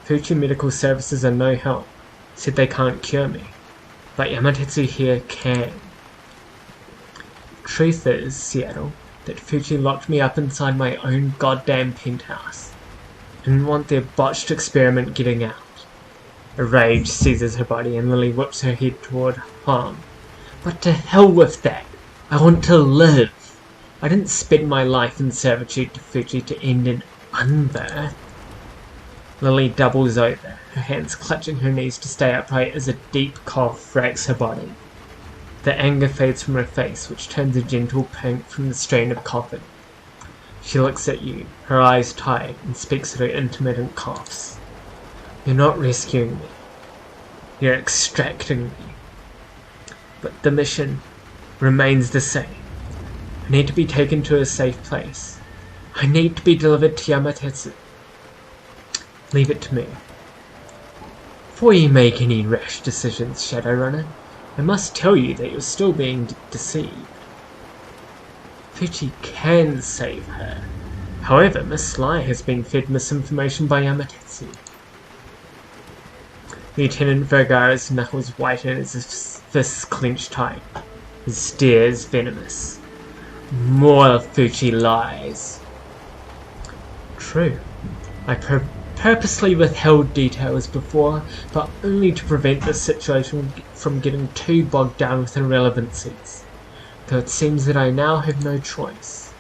Fuchi Medical Services are no help. Said they can't cure me. But Yamatetsu here can. Truth is, Seattle, that Fuchi locked me up inside my own goddamn penthouse. Didn't want their botched experiment getting out. A rage seizes her body and Lily whips her head toward Huang. But to hell with that! I want to live! I didn't spend my life in servitude to Fuchi to end in unbirth. Lily doubles over, her hands clutching her knees to stay upright as a deep cough racks her body. The anger fades from her face, which turns a gentle pink from the strain of coughing. She looks at you, her eyes tight, and speaks through intermittent coughs. You're not rescuing me. You're extracting me. But the mission remains the same. I need to be taken to a safe place. I need to be delivered to Yamatetsu. Leave it to me. Before you make any rash decisions, Shadowrunner, I must tell you that you're still being deceived. Fuchi can save her. However, Miss Sly has been fed misinformation by Yamatetsu. Lieutenant Vergara's knuckles whiten as his fists clench tight. His stare is venomous. More Fuchi lies. True. I purposely withheld details before, but only to prevent this situation from getting too bogged down with irrelevancies. Though it seems that I now have no choice.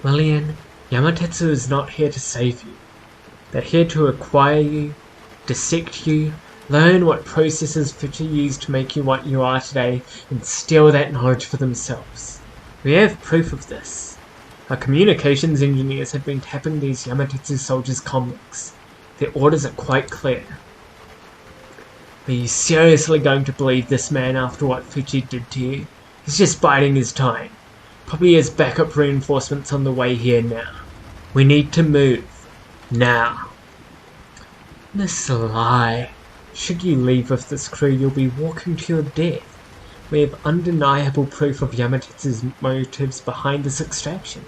Lillian, Yamatetsu is not here to save you. They're here to acquire you, dissect you, learn what processes Fuchi used to make you what you are today, and steal that knowledge for themselves. We have proof of this. Our communications engineers have been tapping these Yamatetsu soldiers' comlinks. Their orders are quite clear. Are you seriously going to believe this man after what Fuchi did to you? He's just biding his time. Probably has backup reinforcements on the way here now. We need to move. Now. This lie. Should you leave with this crew, you'll be walking to your death. We have undeniable proof of Yamatetsu's motives behind this extraction.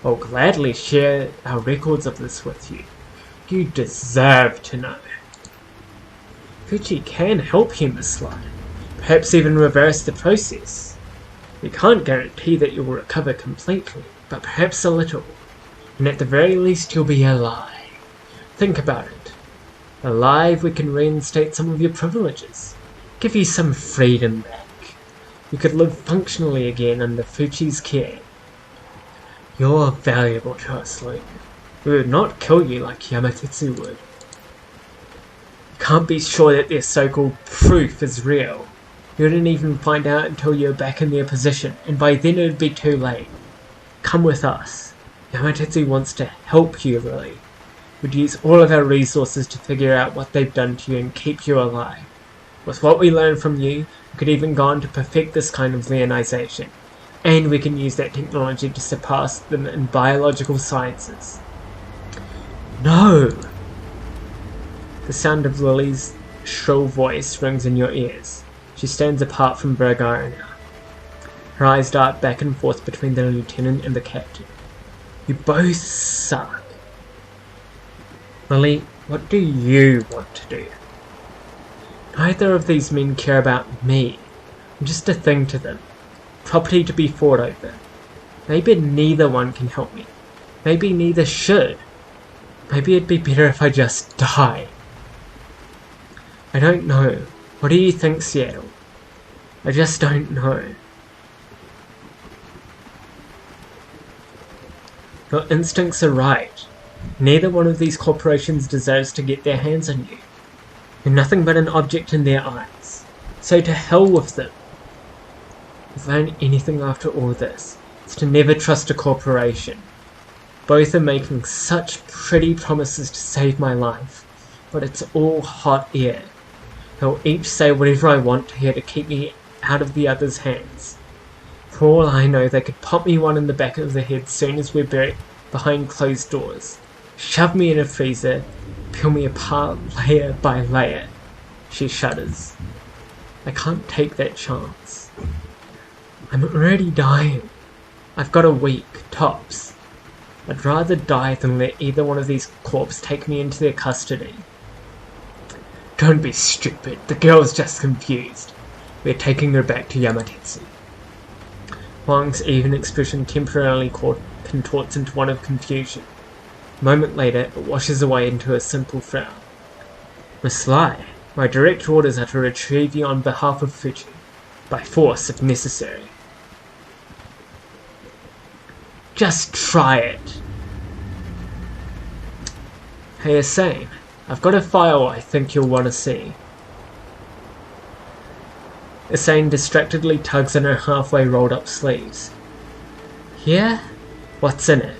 I'll gladly share our records of this with you. You deserve to know. Fuchi can help you, Miss Lai. Perhaps even reverse the process. We can't guarantee that you'll recover completely, but perhaps a little. And at the very least you'll be alive. Think about it. Alive, we can reinstate some of your privileges. Give you some freedom back. You could live functionally again under Fuchi's care. You're valuable to us, Luke. We would not kill you like Yamatetsu would. You can't be sure that their so-called proof is real. You wouldn't even find out until you're back in their position, and by then it would be too late. Come with us. Yamatetsu wants to help you, Lily. We'd use all of our resources to figure out what they've done to you and keep you alive. With what we learn from you, we could even go on to perfect this kind of leonization. And we can use that technology to surpass them in biological sciences. No! The sound of Lily's shrill voice rings in your ears. She stands apart from Vergara now. Her eyes dart back and forth between the lieutenant and the captain. You both suck. Lily, what do you want to do? Neither of these men care about me. I'm just a thing to them. Property to be fought over. Maybe neither one can help me. Maybe neither should. Maybe it'd be better if I just die. I don't know. What do you think, Seattle? I just don't know. Your instincts are right. Neither one of these corporations deserves to get their hands on you. You're nothing but an object in their eyes. So to hell with them. If I learned anything after all this, it's to never trust a corporation. Both are making such pretty promises to save my life, but it's all hot air. They'll each say whatever I want to hear to keep me out of the other's hands. For all I know, they could pop me one in the back of the head soon as we're buried behind closed doors, shove me in a freezer, peel me apart layer by layer. She shudders. I can't take that chance. I'm already dying. I've got a week, tops. I'd rather die than let either one of these corps take me into their custody. Don't be stupid. The girl's just confused. We're taking her back to Yamatetsu. Wang's even expression temporarily contorts into one of confusion. A moment later, it washes away into a simple frown. Miss Lai, my direct orders are to retrieve you on behalf of Fuchi, by force if necessary. Just try it. Hey, Asane, I've got a file I think you'll want to see. Asane distractedly tugs on her halfway rolled up sleeves. Yeah? What's in it?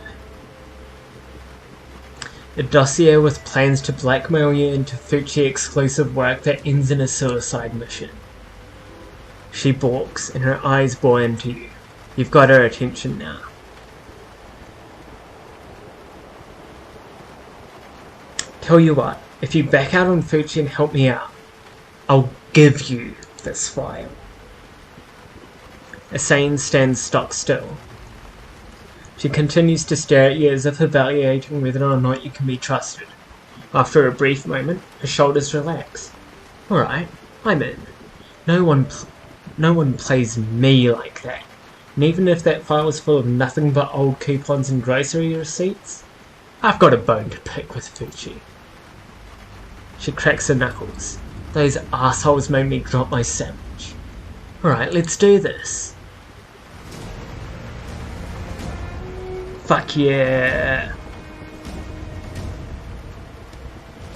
A dossier with plans to blackmail you into Fuchi exclusive work that ends in a suicide mission. She balks and her eyes bore into you. You've got her attention now. Tell you what, if you back out on Fuchi and help me out, I'll give you this file. Asane stands stock still. She continues to stare at you as if evaluating whether or not you can be trusted. After a brief moment, her shoulders relax. Alright, I'm in. No one plays me like that. And even if that file is full of nothing but old coupons and grocery receipts, I've got a bone to pick with Fuji. She cracks her knuckles. Those assholes made me drop my sandwich. Alright, let's do this. Fuck yeah.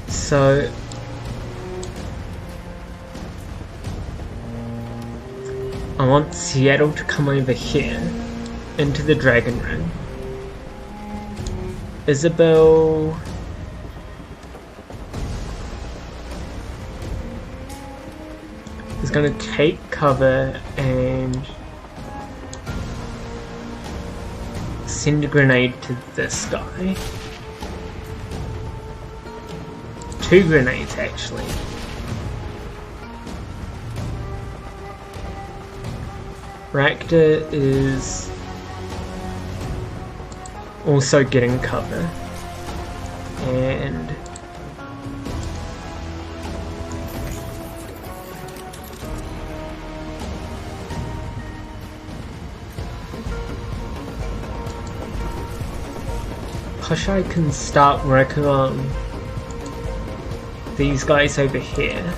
So I want Seattle to come over here into the Dragon Ring. Isabel is going to take cover and send a grenade to this guy. 2 grenades actually. Rakta is also getting cover, and Koshai can start working on these guys over here.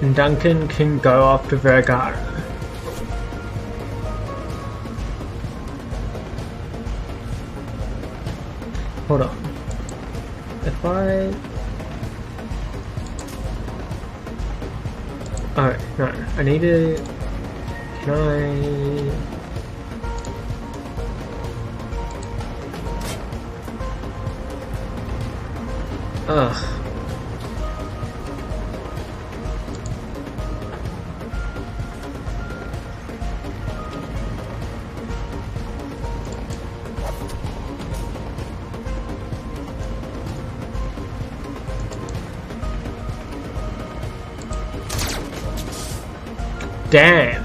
And Duncan can go after Vergara. Hold on. If I... Oh, no. I need to... Can I... Ugh. Damn.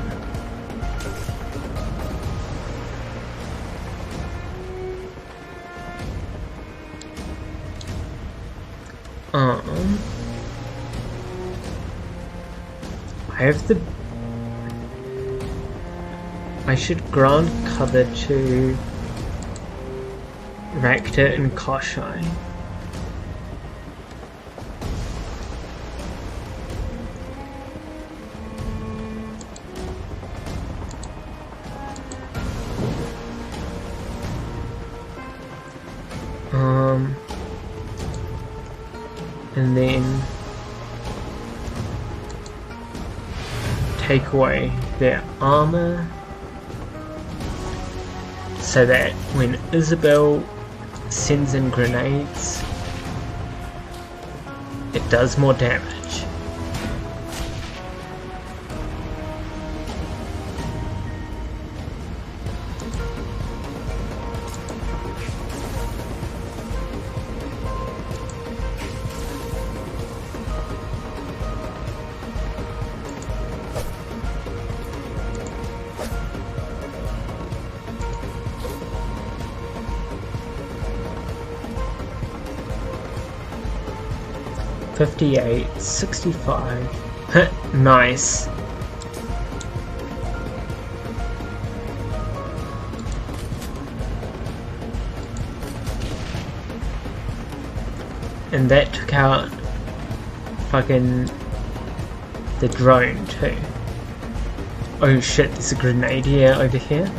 I have the... I should grant cover to Rakta and Koshai. And then take away their armor so that when Isabel sends in grenades, it does more damage. $58, $65. Nice. And that took out fucking the drone too. Oh shit, there's a grenadier over here.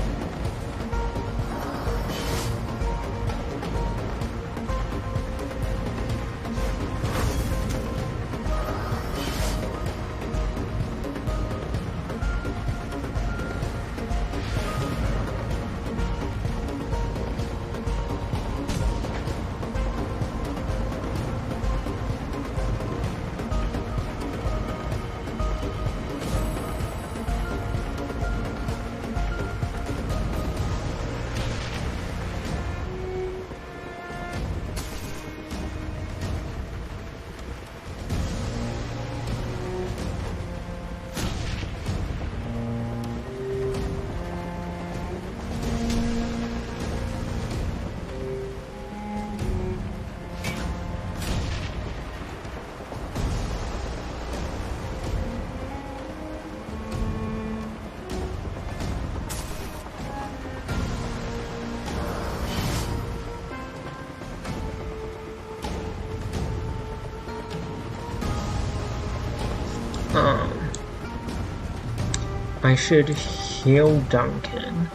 I should heal Duncan.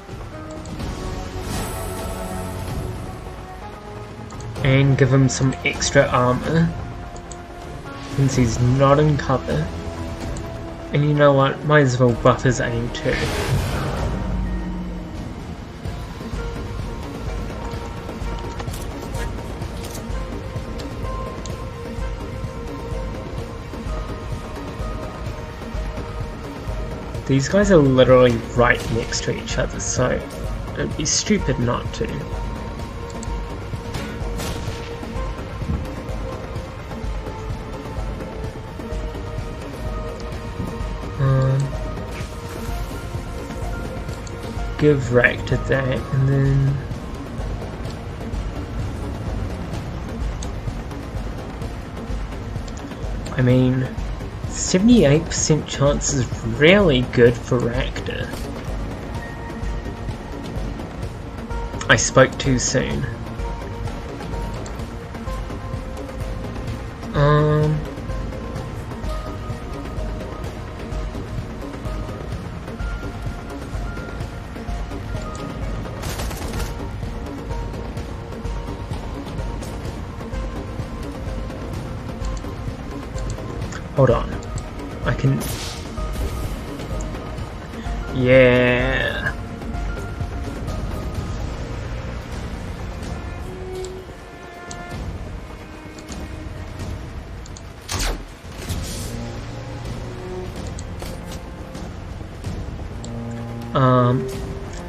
And give him some extra armor. Since he's not in cover. And you know what? Might as well buff his aim too. These guys are literally right next to each other, so it'd be stupid not to. Give Ractor that, and then I mean 78% chance is really good for Ractor. I spoke too soon. Hold on. I can... Yeah.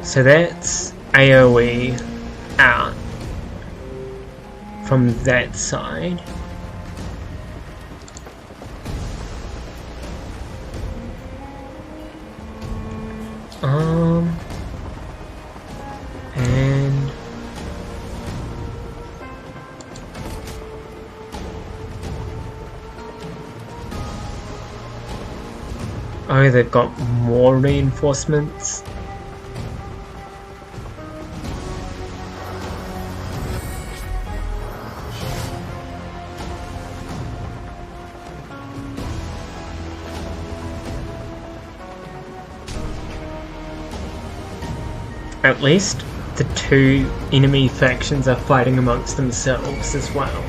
So that's AoE out from that side. And oh, they've got more reinforcements. At least the two enemy factions are fighting amongst themselves as well.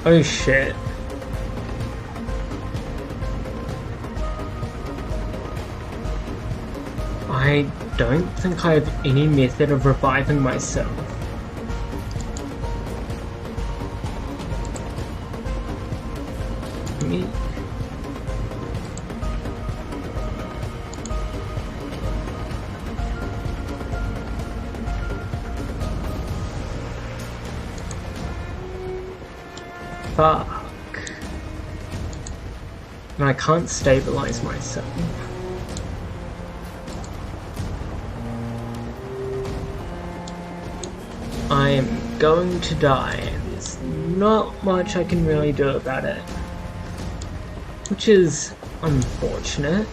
Oh shit. I don't think I have any method of reviving myself. Me. Fuck. And I can't stabilize myself. I am going to die, and there's not much I can really do about it. Which is unfortunate.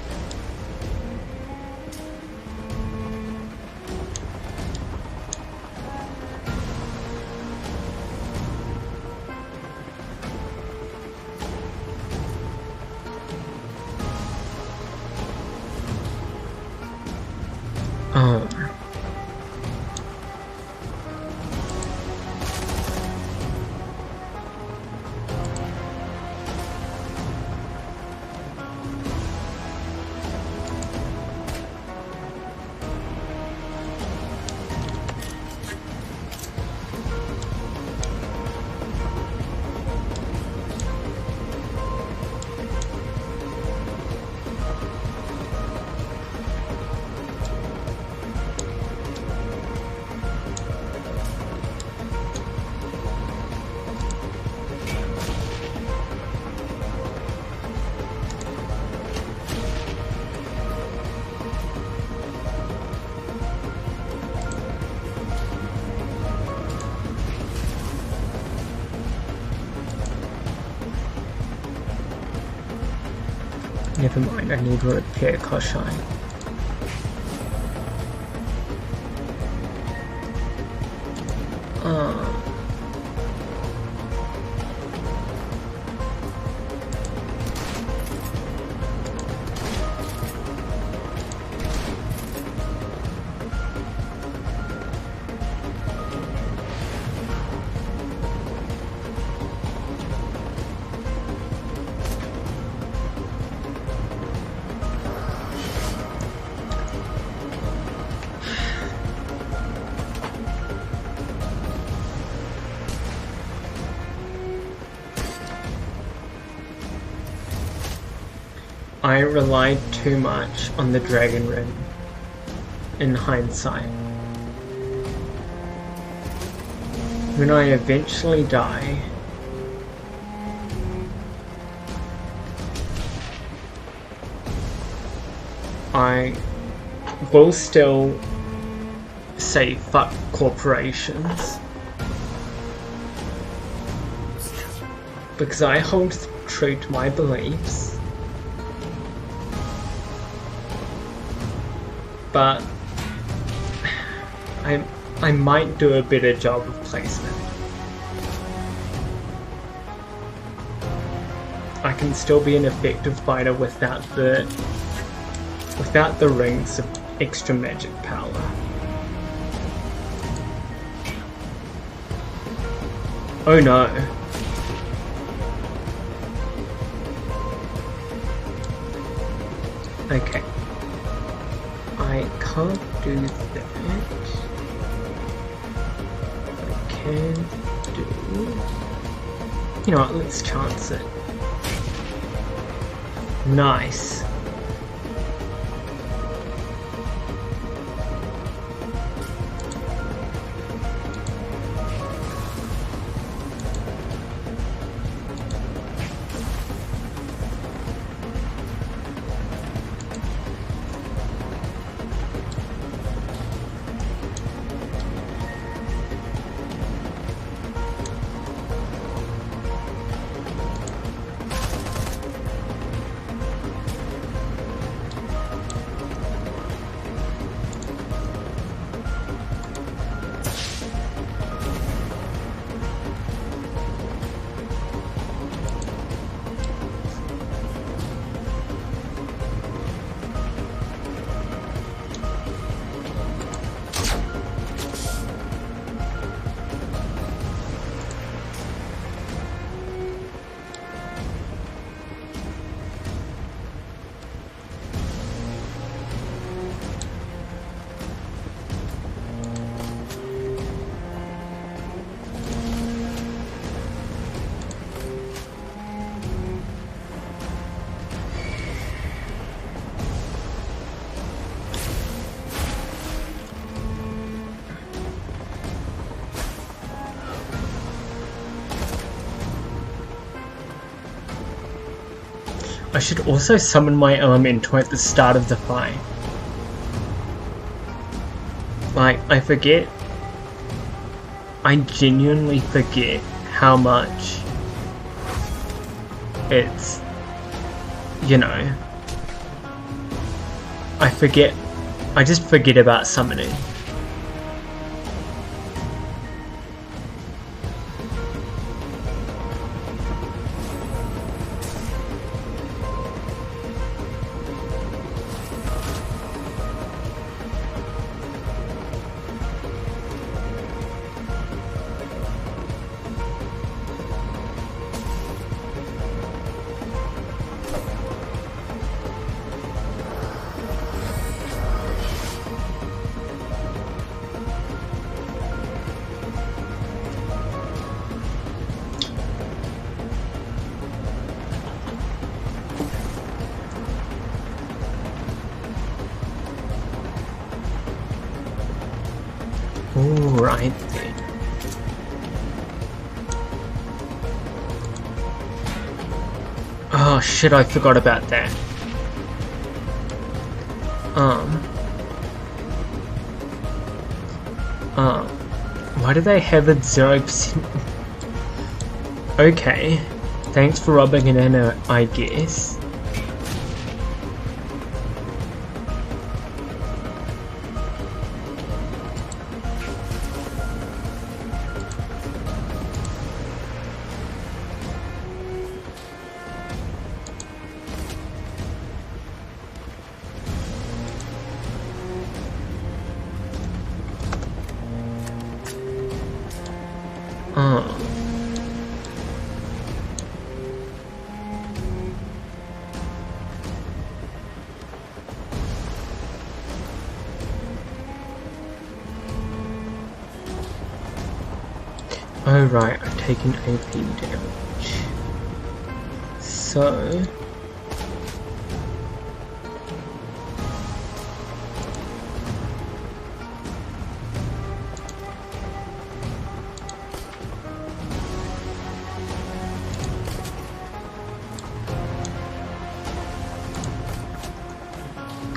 Never mind, I need to repair Koshai. I relied too much on the Dragon Ring, in hindsight. When I eventually die, I will still say fuck corporations, because I hold true to my beliefs. But I might do a better job of placement. I can still be an effective fighter without the rings of extra magic power. Oh no. Okay. I can't do that. I can do... You know what, let's chance it. Nice. I should also summon my elemental at the start of the fight. Like, I forget. I genuinely forget how much it's, you know, I just forget about summoning. Right then. Oh shit, I forgot about that. Why do they have a 0%? Okay, thanks for rubbing it in, I guess. Oh. Oh right, I've taken AP damage. So...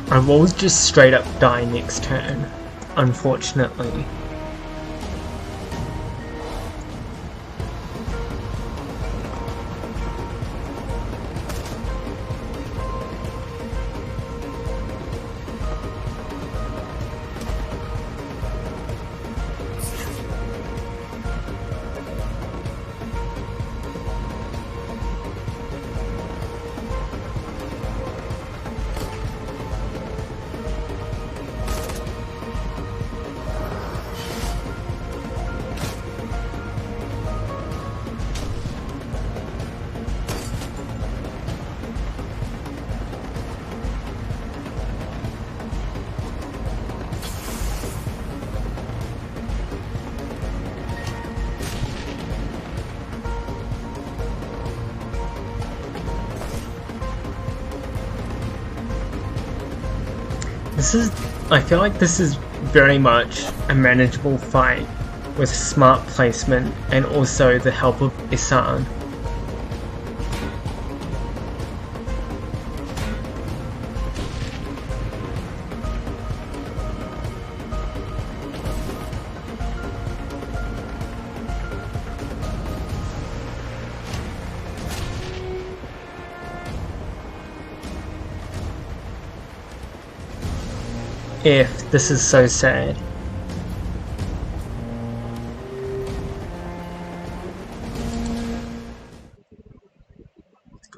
I will just straight up die next turn, unfortunately. I feel like this is very much a manageable fight with smart placement and also the help of Isan. If this is so sad.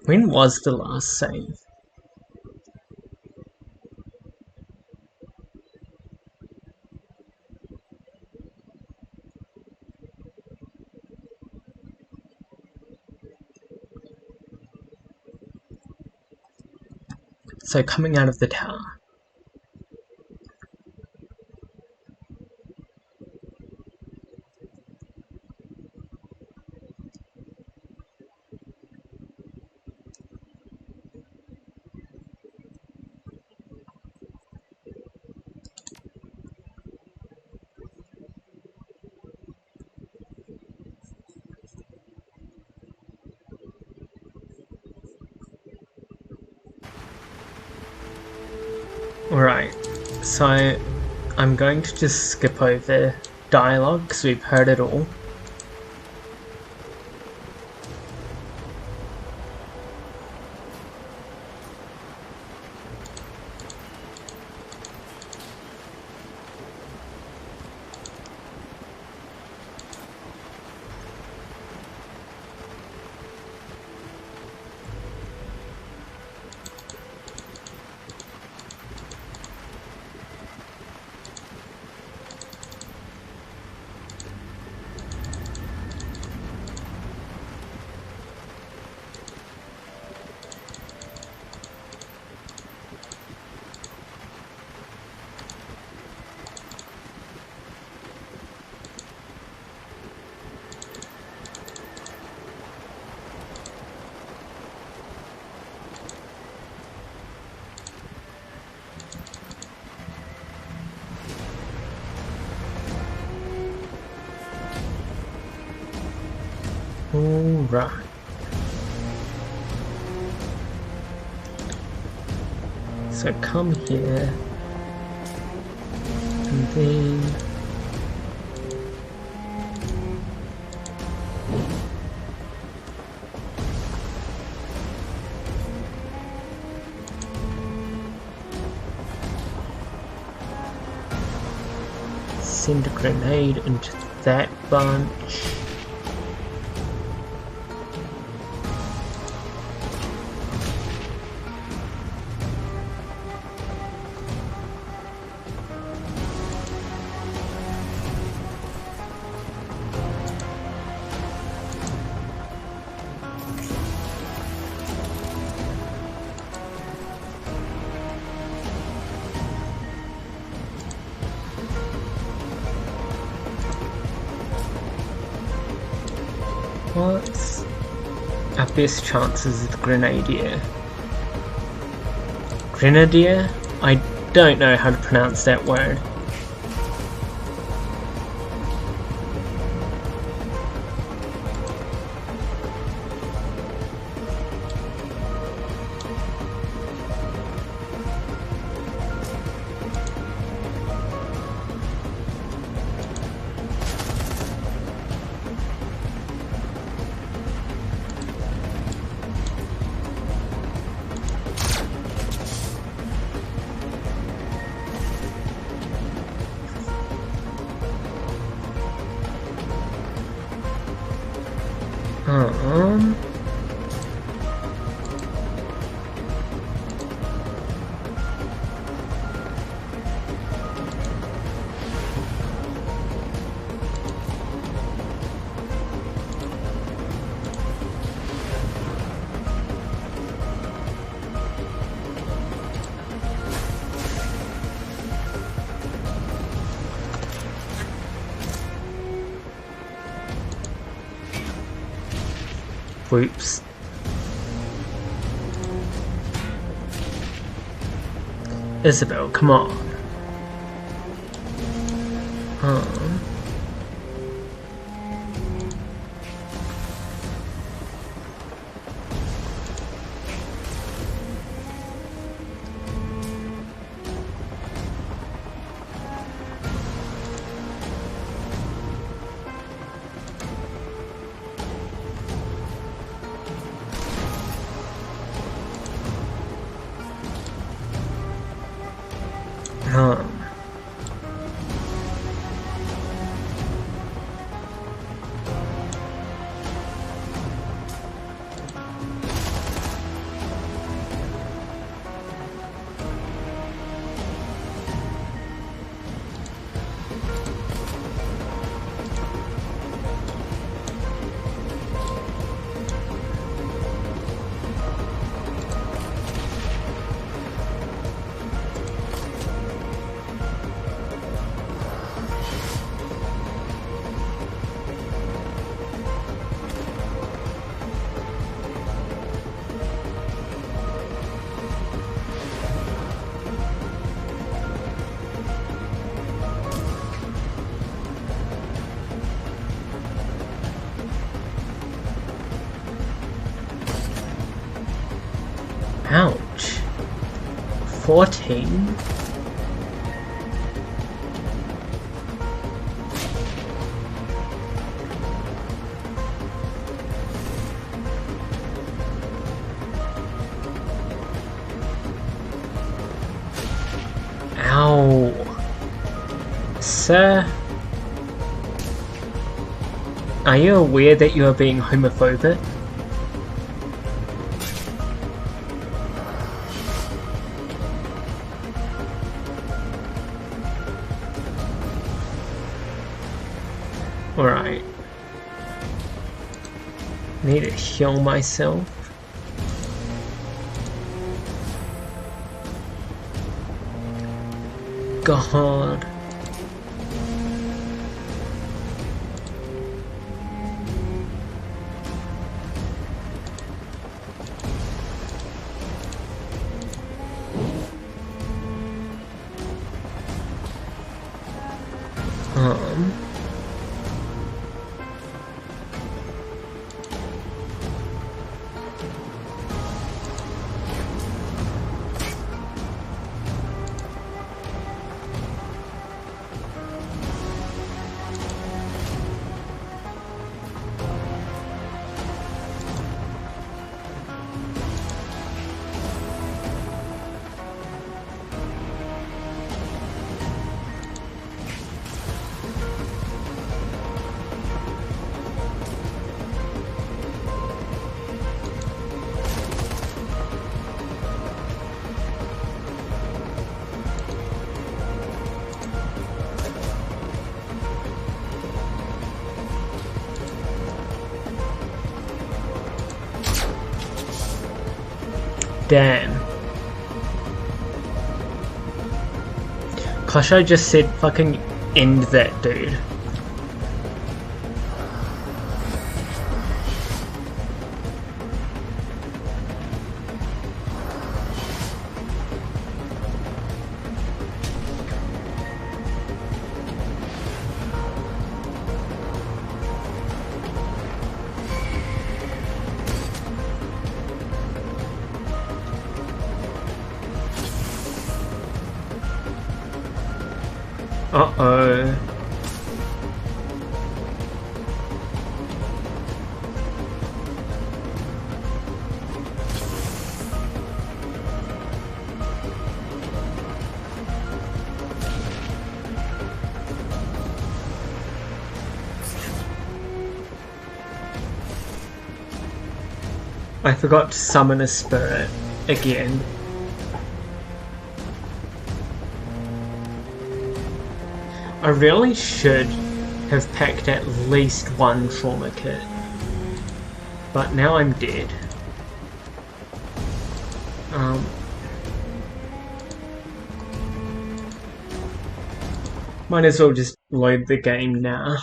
When was the last save? So coming out of the tower. Alright, so I'm going to just skip over dialogue because we've heard it all. Alright. So come here. And then... send a grenade into that bunch. What's our best chances of the Grenadier? Grenadier? I don't know how to pronounce that word. Um... Whoops. Isabel, come on. Ouch. 14? Ow. Sir? Are you aware that you are being homophobic? Alright. Need to heal myself. God. Damn. Kasha just said fucking end that dude. Uh-oh. I forgot to summon a spirit again. I really should have packed at least one trauma kit, but now I'm dead. Might as well just load the game now.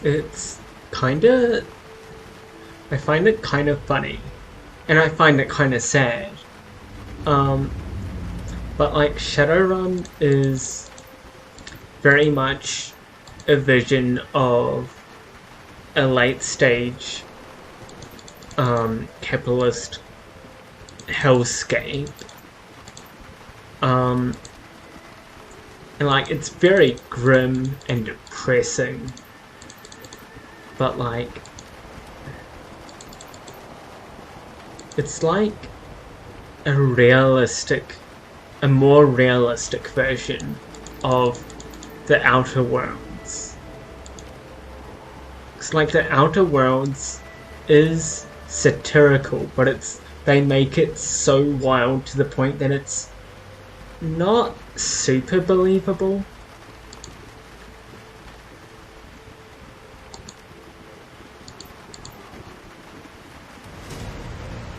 It's kinda... I find it kind of funny, and I find it kind of sad. But like Shadowrun is very much a vision of a late stage capitalist hellscape. And like it's very grim and depressing, but like it's like a more realistic version of the Outer Worlds. It's like the Outer Worlds is satirical, but they make it so wild to the point that it's not super believable.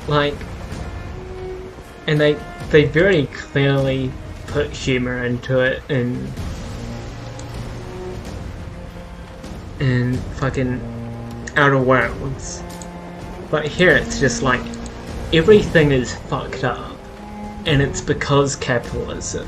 Like, and they very clearly put humor into it in fucking Outer Worlds. But here it's just like everything is fucked up, and it's because capitalism.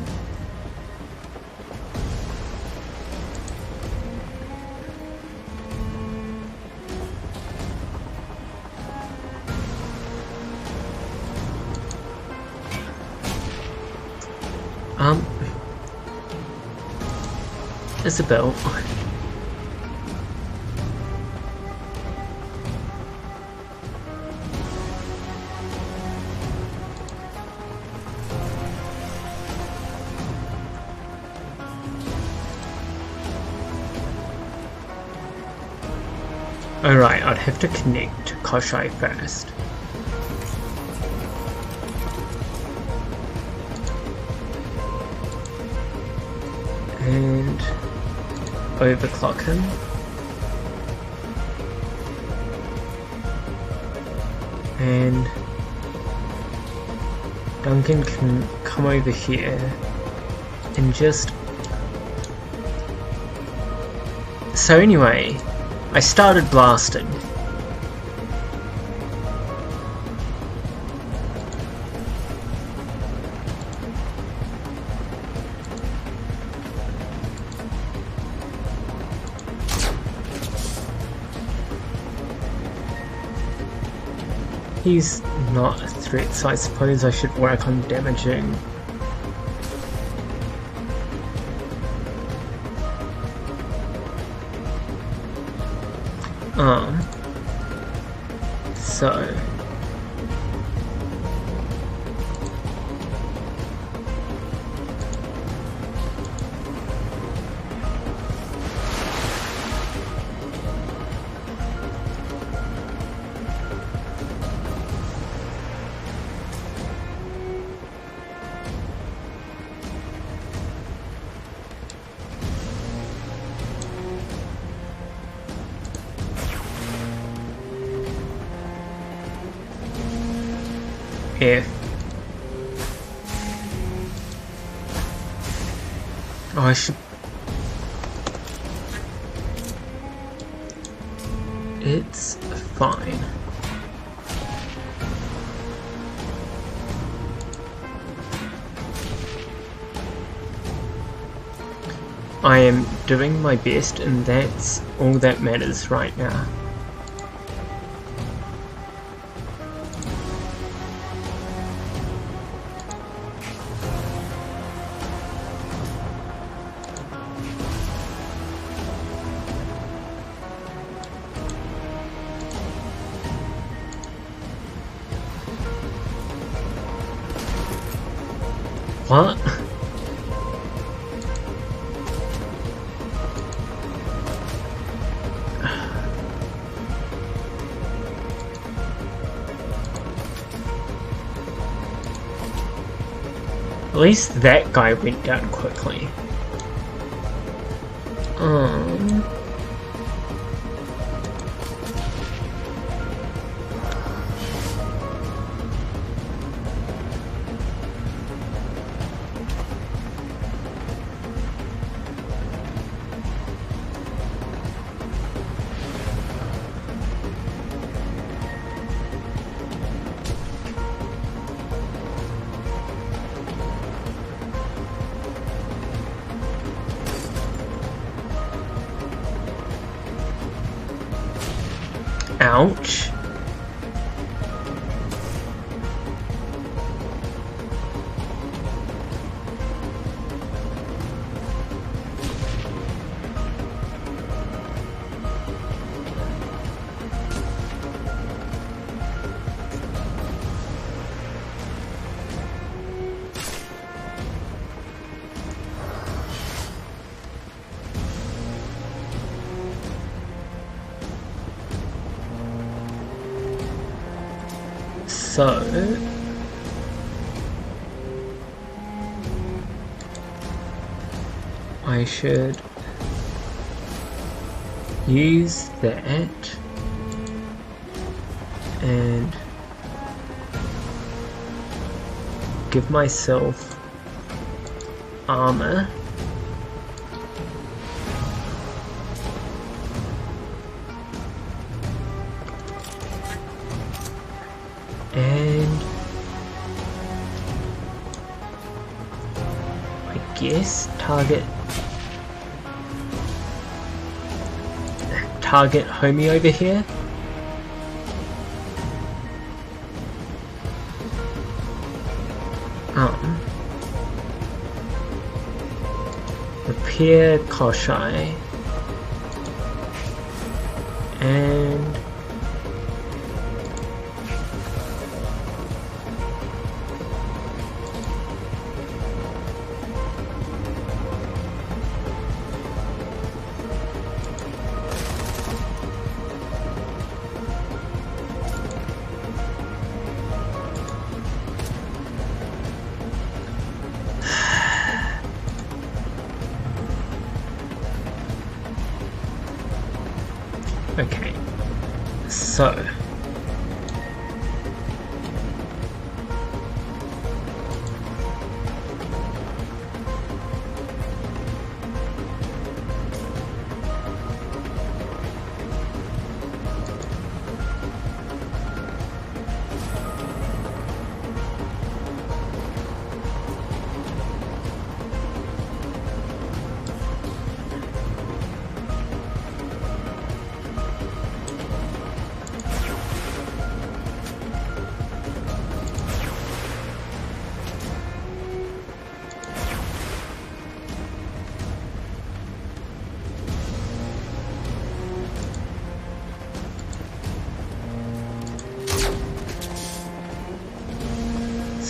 Isabel. Alright, I'd have to connect Koshai first. And overclock him. And Duncan can come over here and just... So anyway, I started blasting. He's not a threats. I suppose I should work on damaging. So here. Oh, I should. It's fine. I am doing my best, and that's all that matters right now. What? At least that guy went down quickly. Ouch. So I should use that and give myself armor. And I guess target homie over here. Repair Koshai and okay, so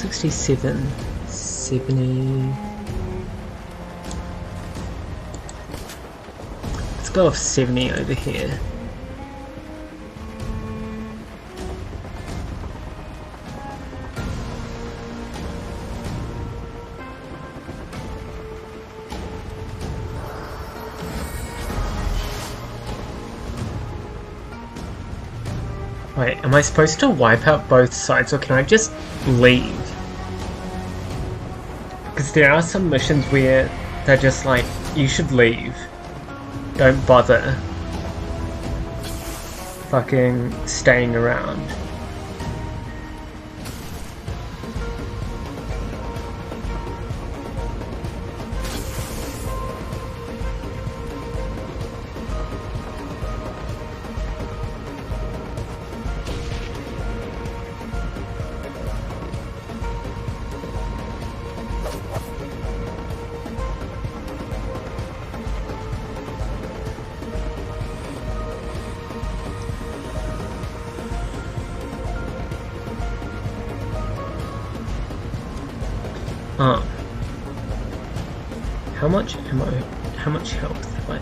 67, 70. Let's go off 70 over here. Wait, am I supposed to wipe out both sides or can I just leave? Because there are some missions where they're just like, you should leave. Don't bother fucking staying around. How much ammo? How much health? Wait.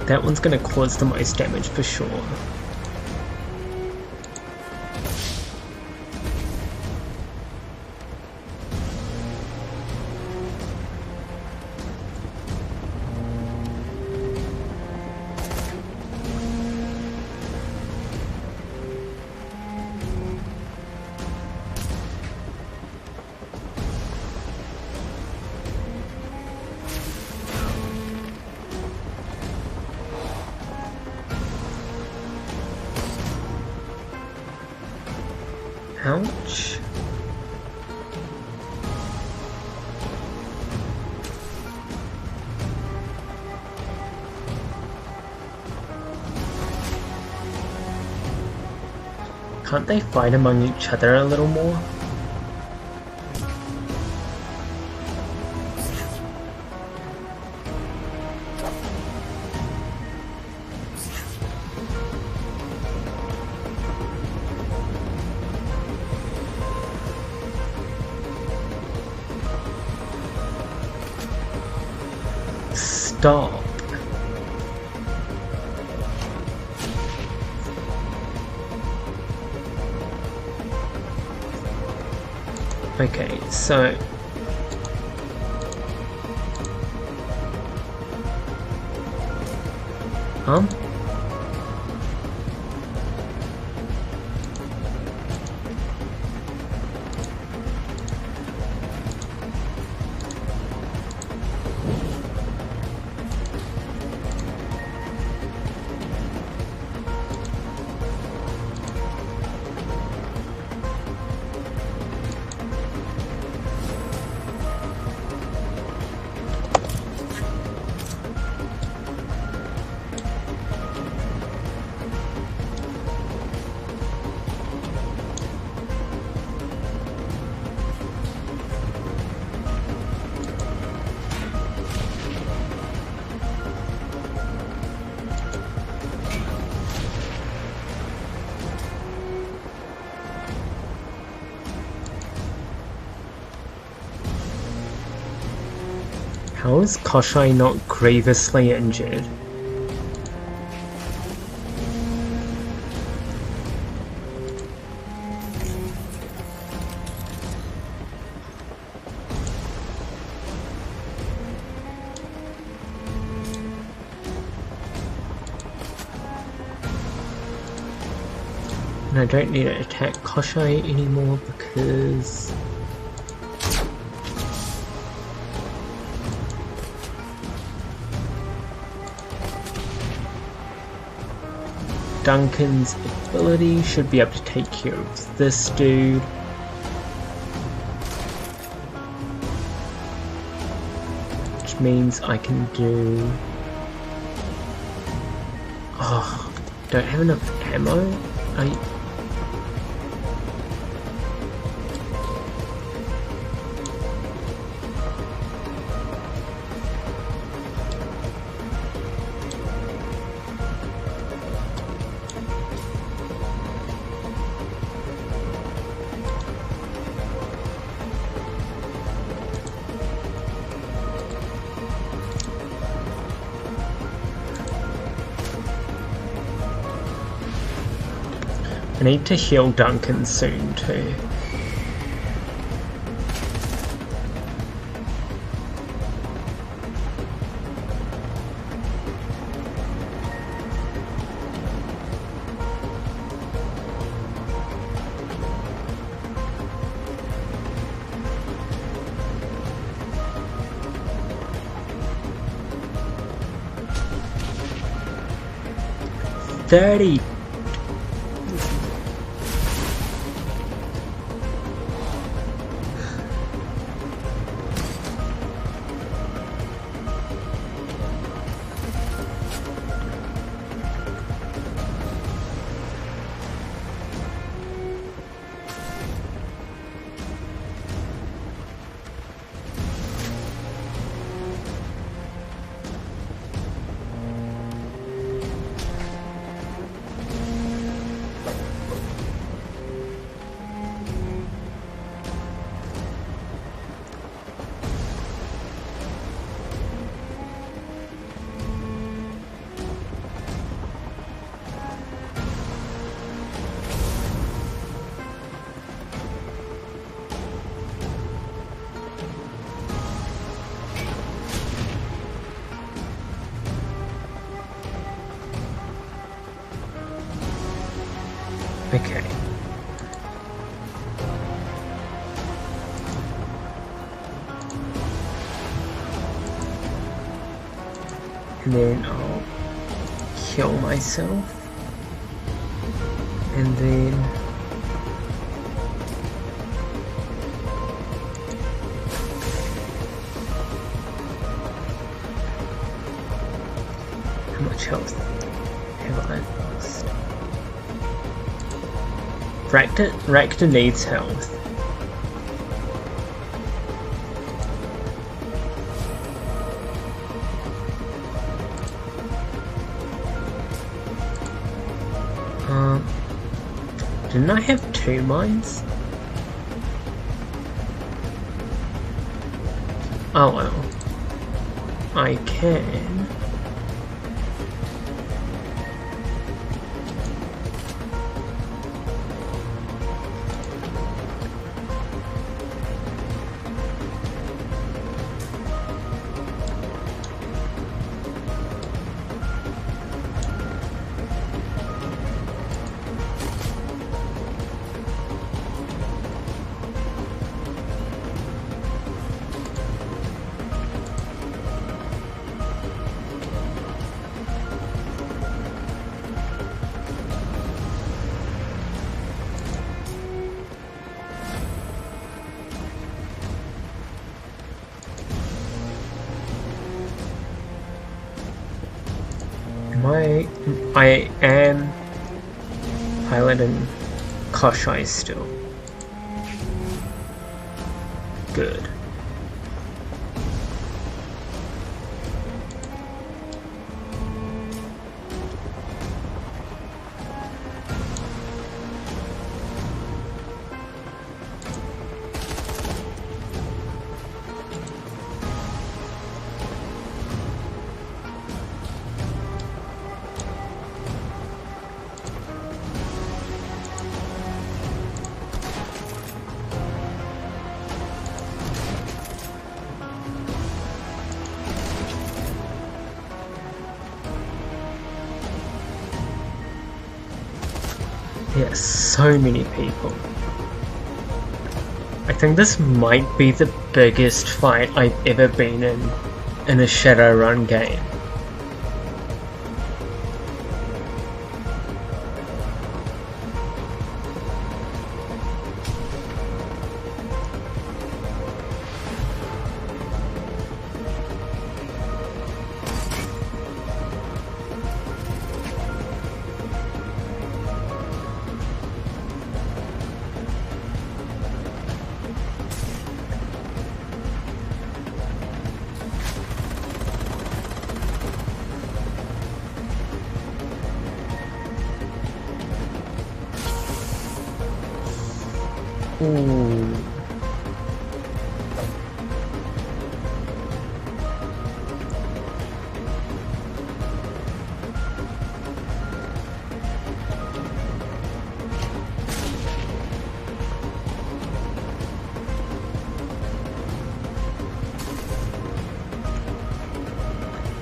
And that one's gonna cause the most damage for sure. Ouch. Can't they fight among each other a little more? Stop. Okay, so how is Koshai not grievously injured? And I don't need to attack Koshai anymore because Duncan's ability should be able to take care of this dude. Which means I can do... Oh, don't have enough ammo? I need to heal Duncan soon too. Okay. And then I'll kill myself. And then how much health have I lost? Rector needs health. Didn't I have 2 mines? Oh well. I can... I am piloting Koshai still. Good. Yeah, so many people. I think this might be the biggest fight I've ever been in a Shadowrun game. Ooh.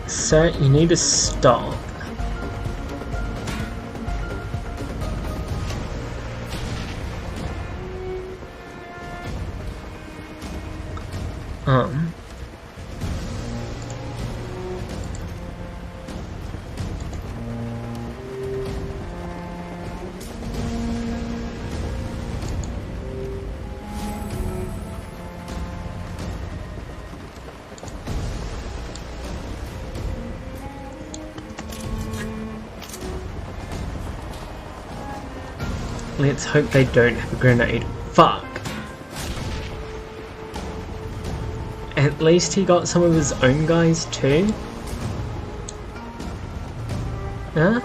So you need to stop. Let's hope they don't have a grenade. Fuck. At least he got some of his own guys too? Huh?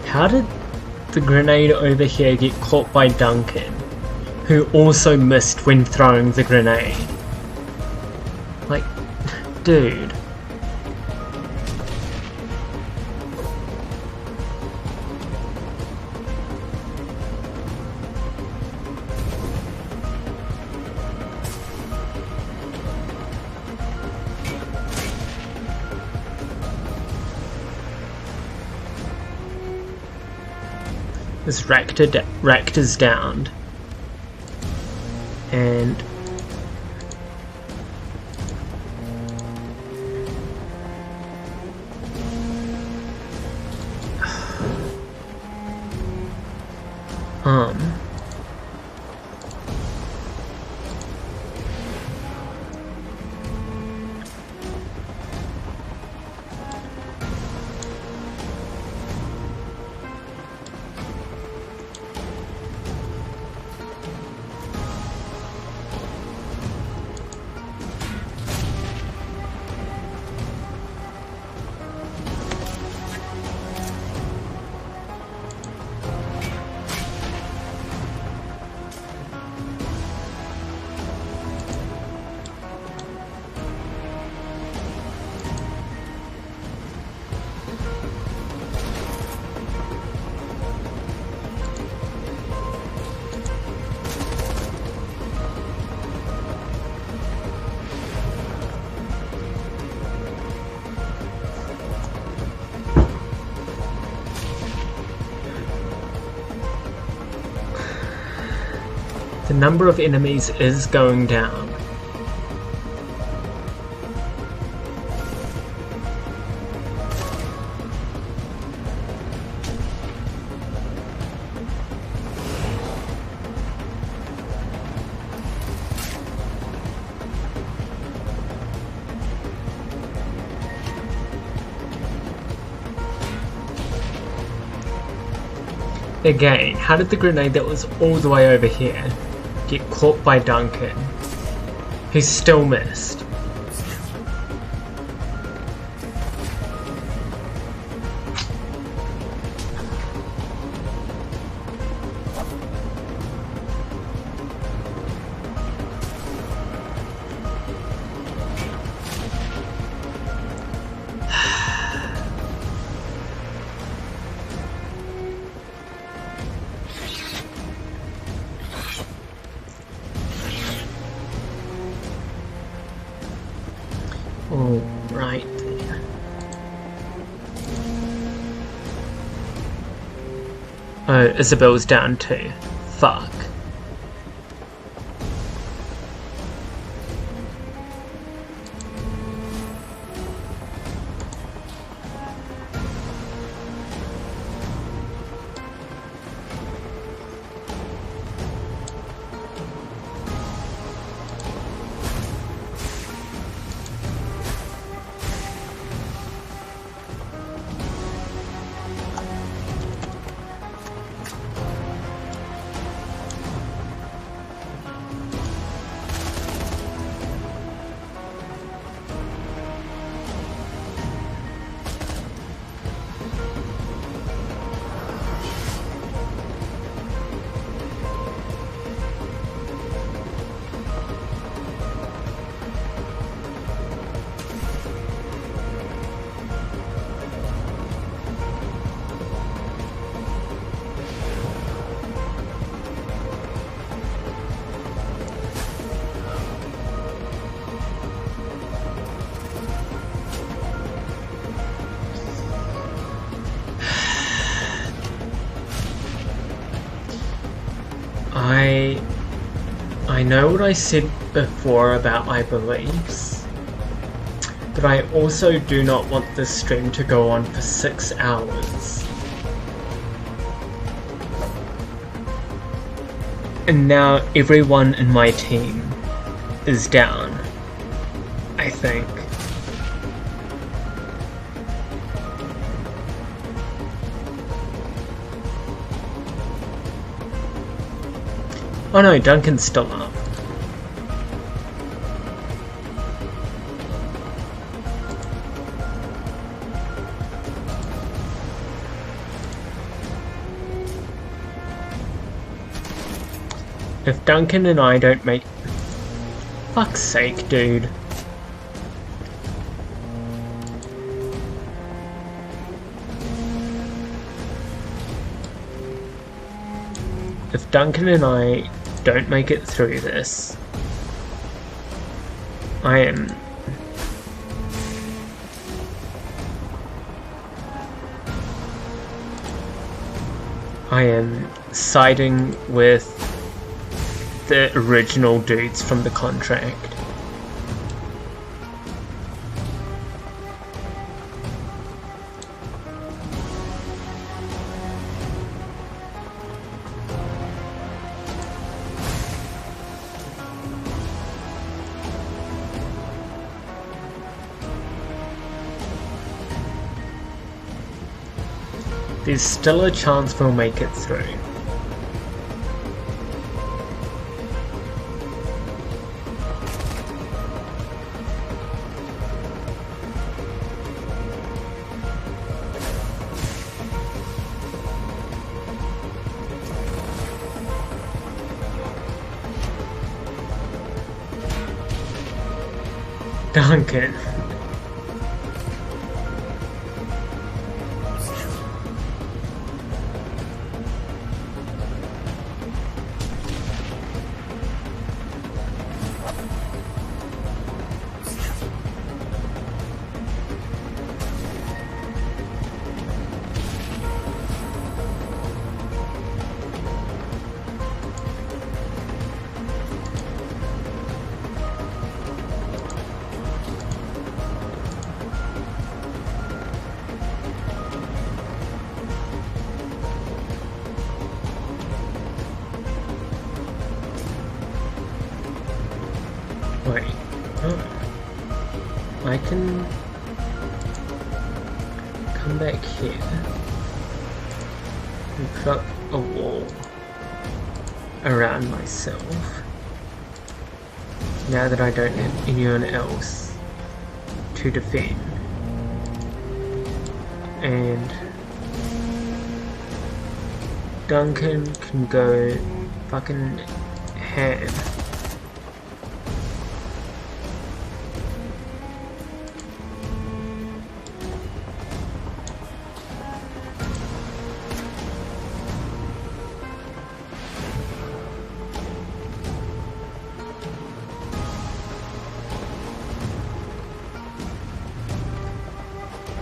How did the grenade over here get caught by Duncan, who also missed when throwing the grenade? Like, dude. This Raptor's downed. And the number of enemies is going down. Again, how did the grenade that was all the way over here get caught by Duncan? He still missed. Alright. Oh, Isabel's down too. Fuck. I know what I said before about my beliefs, but I also do not want this stream to go on for 6 hours. And now everyone in my team is down, I think. Oh no, Duncan's still up. If Duncan and I don't make... Fuck's sake, dude. If Duncan and I don't make it through this, I am siding with the original dudes from the contract. There's still a chance we'll make it through. Duncan. Wait. Oh. I can come back here and put up a wall around myself now that I don't have anyone else to defend. And Duncan can go fucking ham.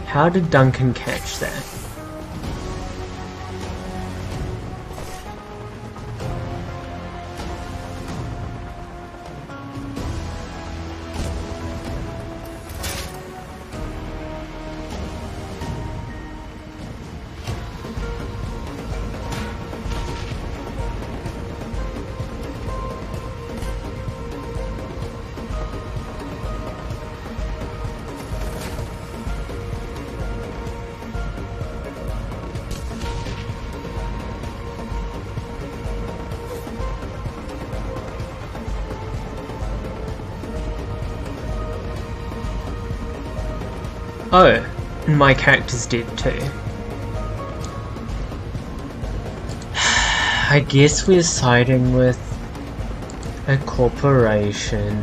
How did Duncan catch that? Oh, my character's dead too. I guess we're siding with a corporation.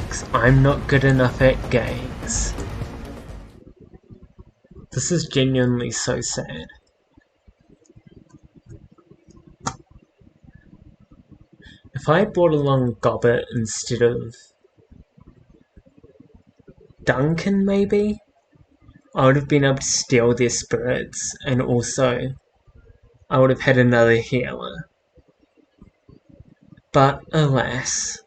'Cause I'm not good enough at games. This is genuinely so sad. If I had brought along Gobbet instead of Duncan, maybe? I would have been able to steal their spirits, and also I would have had another healer. But alas.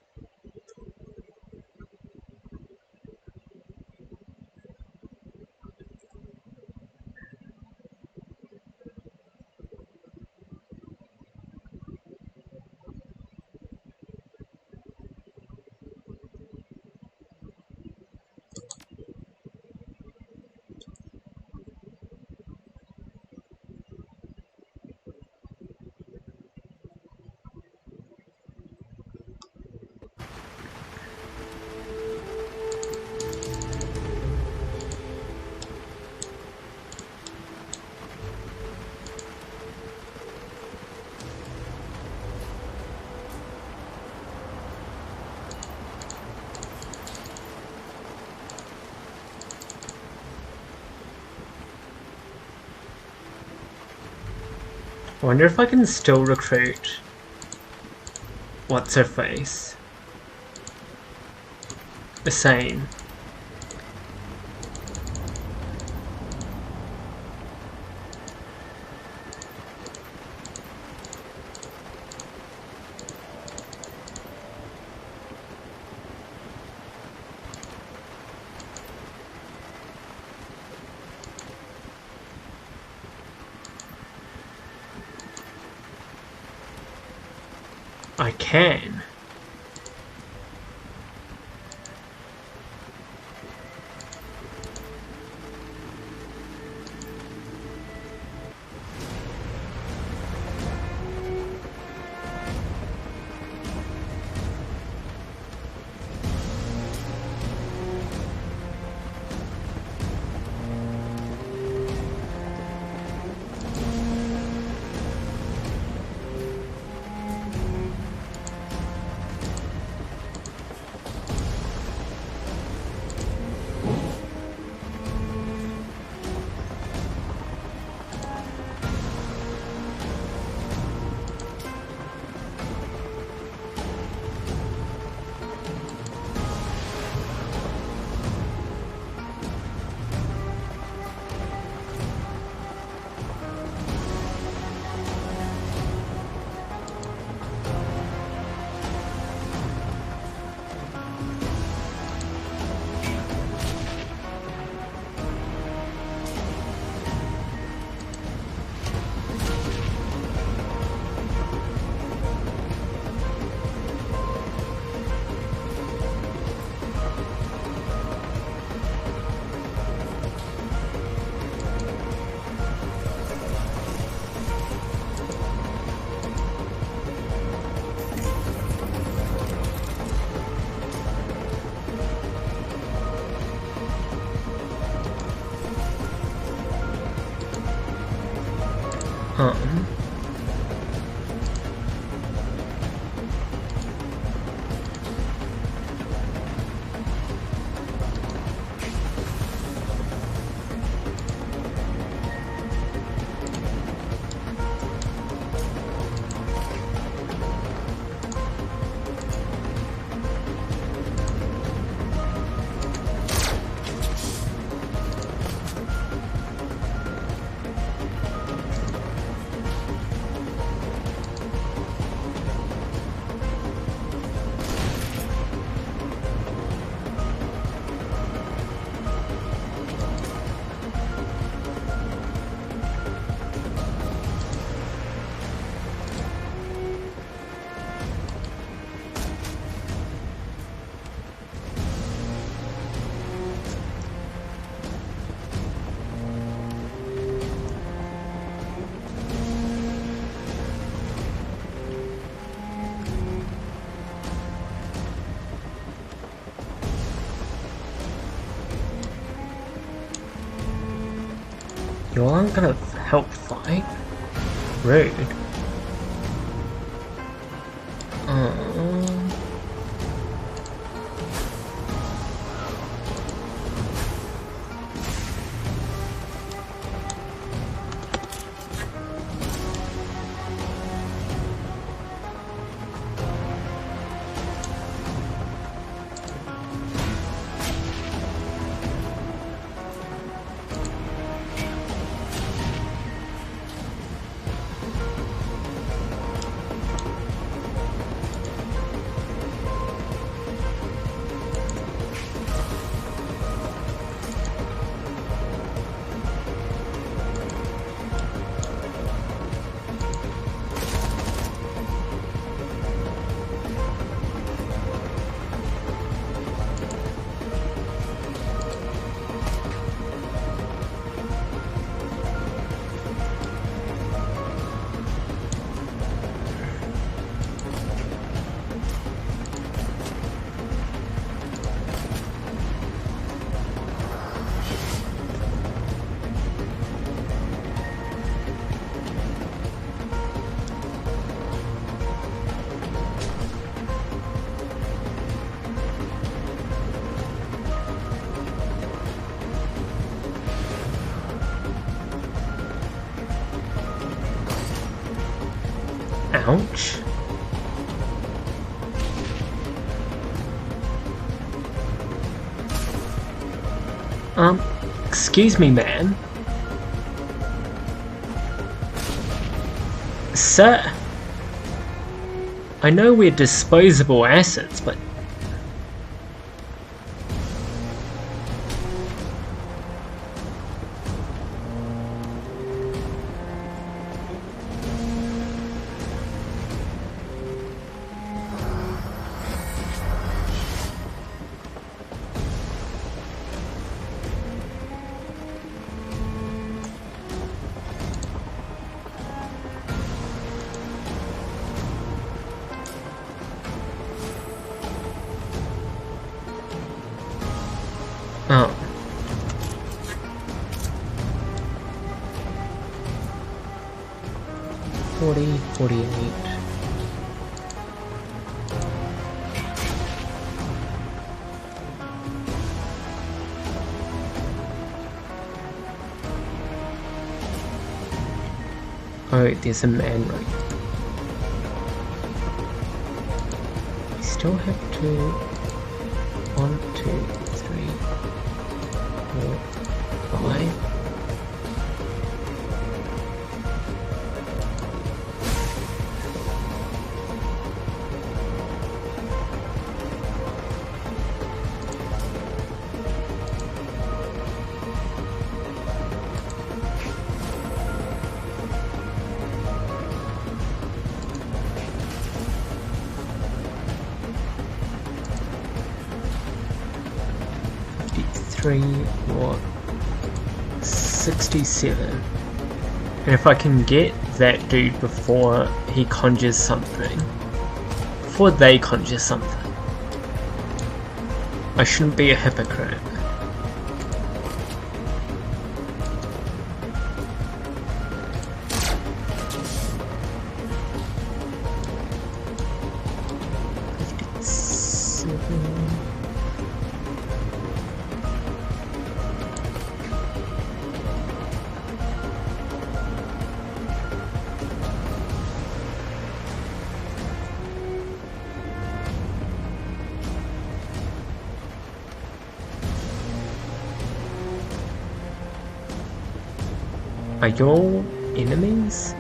I wonder if I can still recruit what's-her-face. The same. I can. You aren't gonna help fight? Rude. Ouch. Excuse me, man. Sir, I know we're disposable assets, but oh. 40, 48. Oh, there's a man right. We still have to 1, 2, 3, 4, 5. What? 67. And if I can get that dude before he conjures something, before they conjure something, I shouldn't be a hypocrite. Are y'all enemies?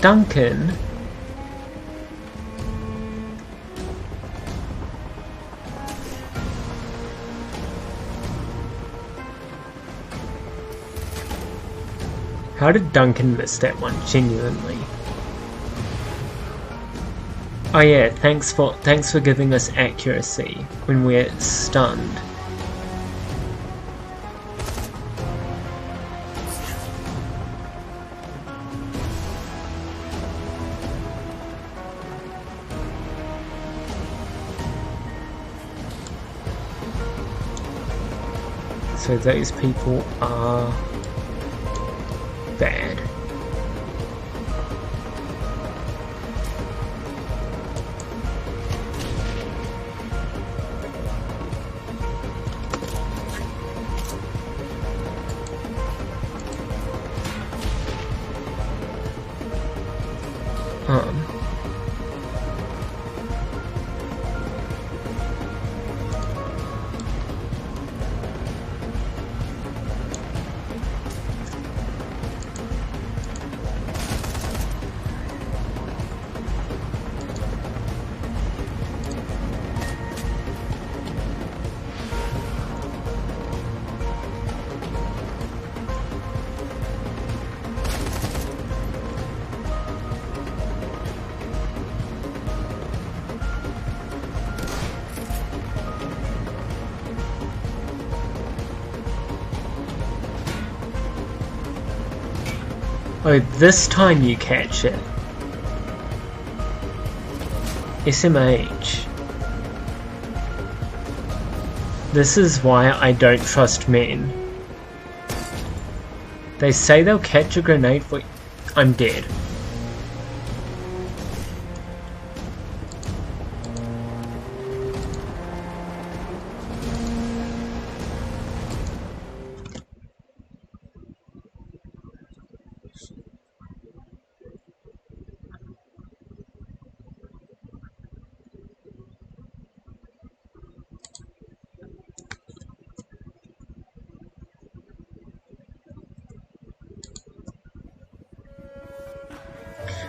Duncan? How did Duncan miss that one, genuinely? Oh yeah, thanks for giving us accuracy when we're stunned. So those people are bad. Oh, this time you catch it. SMH. This is why I don't trust men. They say they'll catch a grenade for... I'm dead.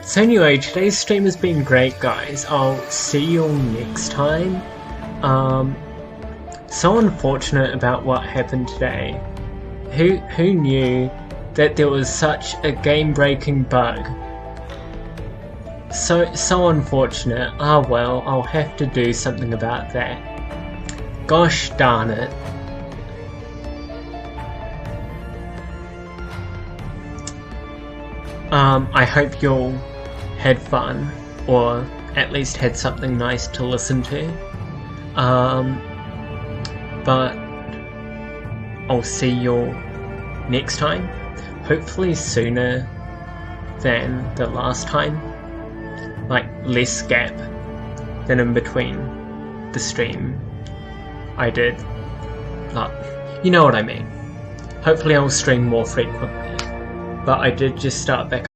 So anyway, today's stream has been great, guys. I'll see you all next time. So unfortunate about what happened today. Who knew that there was such a game-breaking bug? So unfortunate. Ah well, I'll have to do something about that. Gosh darn it. I hope you all had fun, or at least had something nice to listen to. But I'll see you all next time. Hopefully sooner than the last time. Like, less gap than in between the stream I did. Like, you know what I mean. Hopefully I'll stream more frequently. But I did just start back